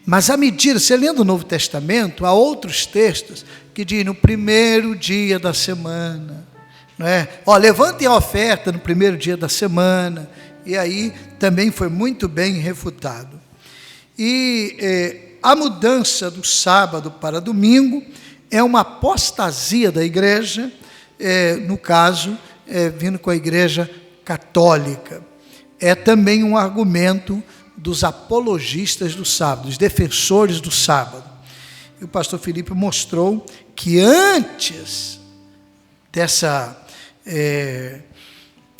S2: Mas à medida, você lendo o Novo Testamento, há outros textos que dizem no primeiro dia da semana, não é? Levantem a oferta no primeiro dia da semana, e aí também foi muito bem refutado. E a mudança do sábado para domingo é uma apostasia da igreja, no caso, vindo com a igreja católica. É também um argumento dos apologistas do sábado, dos defensores do sábado. E o pastor Felipe mostrou que antes dessa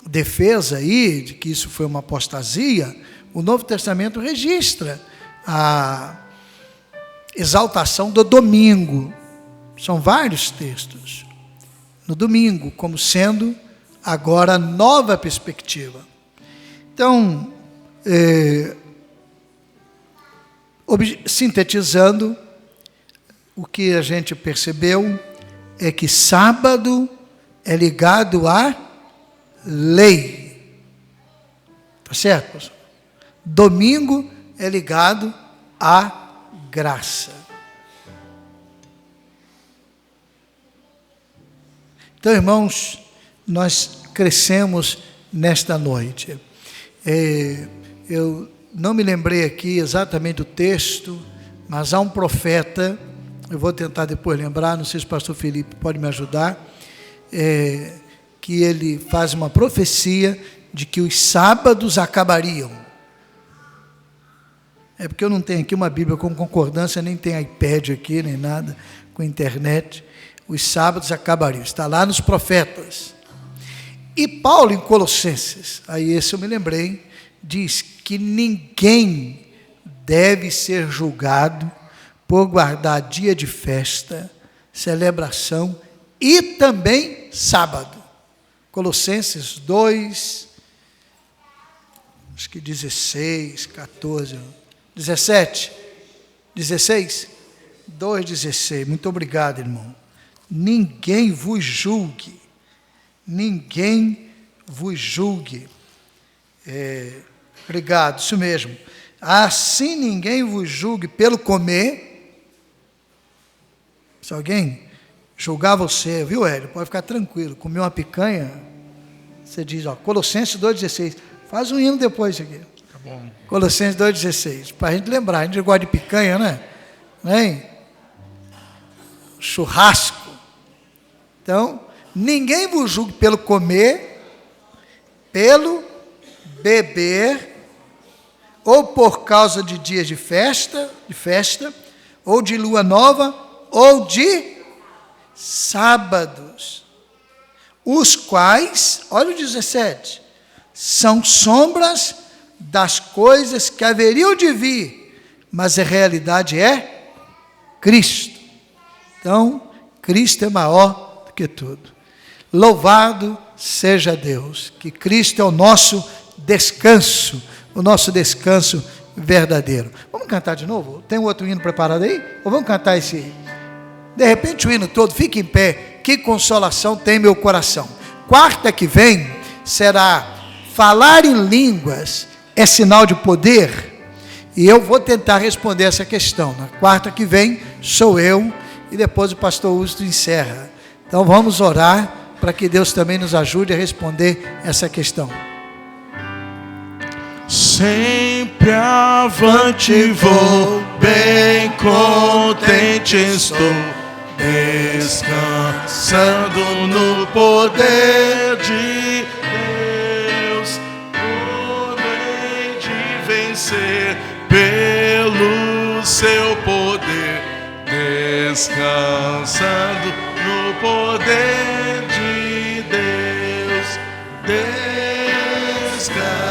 S2: defesa aí, de que isso foi uma apostasia, o Novo Testamento registra a exaltação do domingo. São vários textos. No domingo, como sendo agora a nova perspectiva. Então, sintetizando, o que a gente percebeu é que sábado é ligado à lei. Está certo, pastor? Domingo é ligado à graça. Então, irmãos, nós crescemos nesta noite. Eu não me lembrei aqui exatamente do texto, mas há um profeta, eu vou tentar depois lembrar, não sei se o pastor Felipe pode me ajudar, que ele faz uma profecia de que os sábados acabariam. É porque eu não tenho aqui uma Bíblia com concordância, nem tem iPad aqui, nem nada, com internet. Os sábados acabariam, está lá nos profetas. E Paulo, em Colossenses, aí esse eu me lembrei, diz que ninguém deve ser julgado por guardar dia de festa, celebração e também sábado. Colossenses 2, acho que 16, 14, 17, 16, 2,16. Muito obrigado, irmão. Ninguém vos julgue. Ninguém vos julgue. Obrigado, isso mesmo. Assim ninguém vos julgue pelo comer. Se alguém julgar você, viu, Hélio? Pode ficar tranquilo. Comer uma picanha, você diz, Colossenses 2,16. Faz um hino depois isso aqui.
S1: Tá bom.
S2: Colossenses 2,16. Para a gente lembrar, a gente gosta de picanha, né? Né? Churrasco. Então, ninguém vos julgue pelo comer, pelo beber, ou por causa de dias de festa, ou de lua nova, ou de sábados, os quais, olha o 17, são sombras das coisas que haveriam de vir, mas a realidade é Cristo. Então, Cristo é maior do que tudo. Louvado seja Deus, que Cristo é o nosso descanso, o nosso descanso verdadeiro. Vamos cantar de novo? Tem outro hino preparado aí? Ou vamos cantar esse? De repente o hino todo, fique em pé. que consolação tem meu coração. Quarta que vem será falar em línguas é sinal de poder? E eu vou tentar responder essa questão. Na quarta que vem sou eu e depois o pastor Usto encerra. Então vamos orar para que Deus também nos ajude a responder essa questão.
S1: Sempre avante vou, bem contente estou, descansando no poder de Deus, por meio de vencer pelo seu poder, descansando no poder de Deus, descansando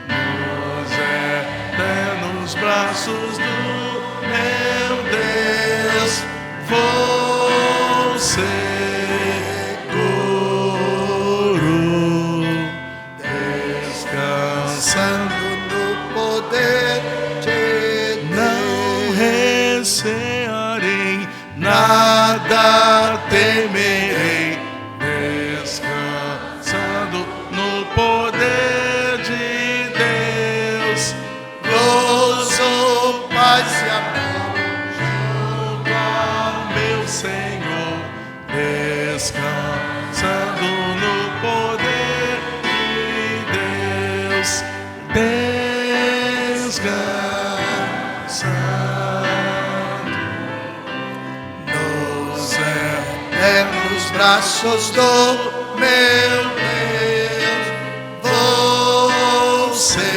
S1: nos eternos braços do meu Deus, vou seguro, descansando no poder de Deus, não recearei, nada temerei, descansando no poder de Deus, gozo, paz e amor junto ao meu Senhor, descansando no poder de Deus, descansando nos eternos braços do meu Deus, vou seguro,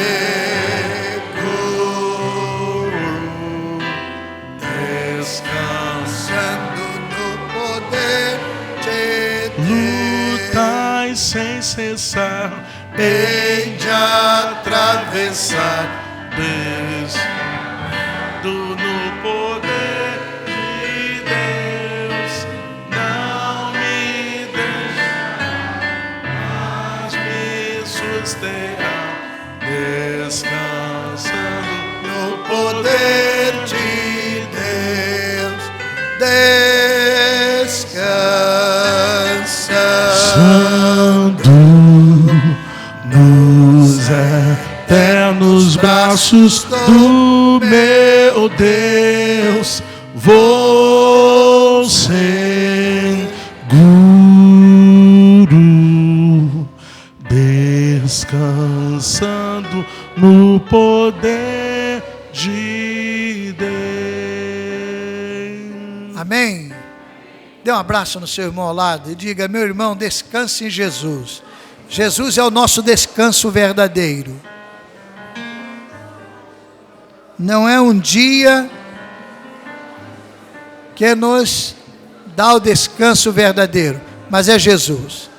S1: descansando no poder de Deus. Lutai sem cessar, hei de atravessar, descansando no poder de Deus, não me deixará, mas me susterá, descansando no poder de Deus, descansando nos eternos braços do meu Deus, vou seguro, descansando no poder de Deus.
S2: Amém? Dê um abraço no seu irmão ao lado e diga: meu irmão, descanse em Jesus. Jesus é o nosso descanso verdadeiro. Não é um dia que nos dá o descanso verdadeiro, mas é Jesus.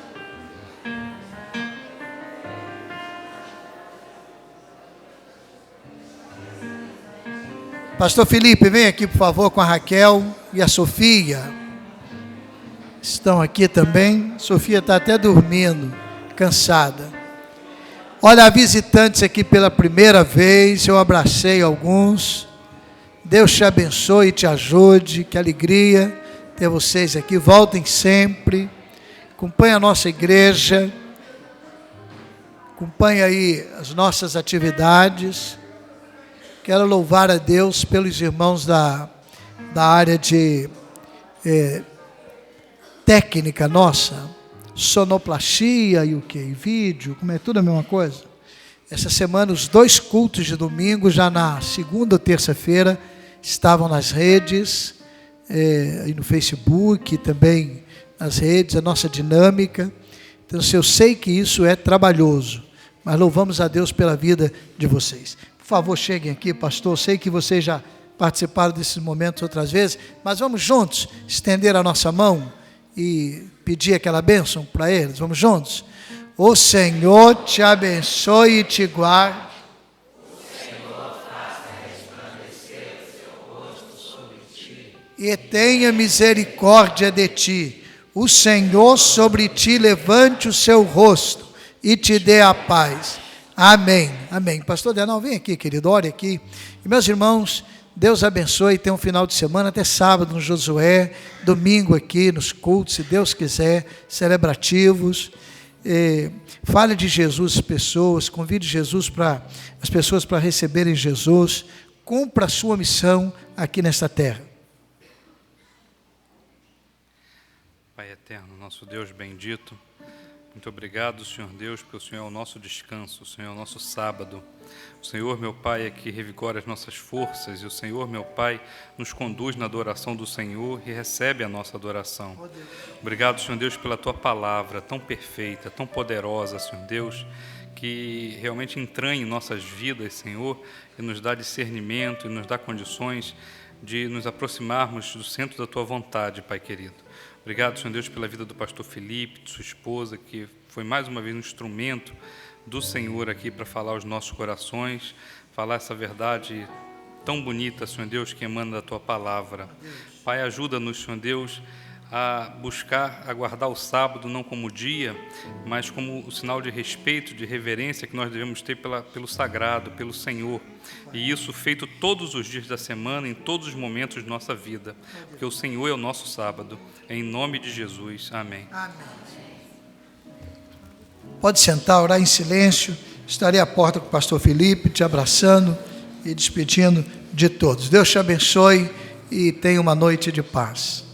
S2: Pastor Felipe, vem aqui por favor com a Raquel e a Sofia. Estão aqui também. Sofia está até dormindo, cansada. Olha, visitantes aqui pela primeira vez, eu abracei alguns. Deus te abençoe e te ajude, que alegria ter vocês aqui. Voltem sempre, acompanhe a nossa igreja, acompanhe aí as nossas atividades. Quero louvar a Deus pelos irmãos da área de técnica nossa, sonoplastia e o que? Vídeo, como é tudo a mesma coisa. Essa semana os 2 cultos de domingo, já na segunda ou terça-feira, estavam nas redes, e no Facebook, também nas redes, a nossa dinâmica. Então, eu sei que isso é trabalhoso, mas louvamos a Deus pela vida de vocês. Por favor, cheguem aqui, pastor. Eu sei que vocês já participaram desses momentos outras vezes, mas vamos juntos estender a nossa mão e pedir aquela bênção para eles. Vamos juntos? O Senhor te abençoe e te guarde. O Senhor faça resplandecer o seu rosto sobre ti e tenha misericórdia de ti. O Senhor sobre ti levante o seu rosto e te dê a paz. Amém. Amém. Pastor Denal, vem aqui, querido, ore aqui. E meus irmãos, Deus abençoe, tenha um final de semana, até sábado no Josué, domingo aqui nos cultos, se Deus quiser, celebrativos. Fale de Jesus às pessoas, convide as pessoas para receberem Jesus, cumpra a sua missão aqui nesta terra.
S4: Pai eterno, nosso Deus bendito, muito obrigado, Senhor Deus, porque o Senhor é o nosso descanso, o Senhor é o nosso sábado. O Senhor, meu Pai, é que revigora as nossas forças, e o Senhor, meu Pai, nos conduz na adoração do Senhor e recebe a nossa adoração. Obrigado, Senhor Deus, pela Tua palavra tão perfeita, tão poderosa, Senhor Deus, que realmente entranha em nossas vidas, Senhor, e nos dá discernimento e nos dá condições de nos aproximarmos do centro da Tua vontade, Pai querido. Obrigado, Senhor Deus, pela vida do pastor Felipe, de sua esposa, que foi mais uma vez um instrumento do Senhor aqui para falar aos nossos corações, falar essa verdade tão bonita, Senhor Deus, que emana da Tua palavra. Pai, ajuda-nos, Senhor Deus, a buscar, a guardar o sábado não como dia, mas como o sinal de respeito, de reverência que nós devemos ter pelo sagrado, pelo Senhor. E isso feito todos os dias da semana, em todos os momentos de nossa vida, porque o Senhor é o nosso sábado. Em nome de Jesus. Amém.
S2: Amém. Pode sentar, orar em silêncio. Estarei à porta com o pastor Felipe, te abraçando e despedindo de todos. Deus te abençoe e tenha uma noite de paz.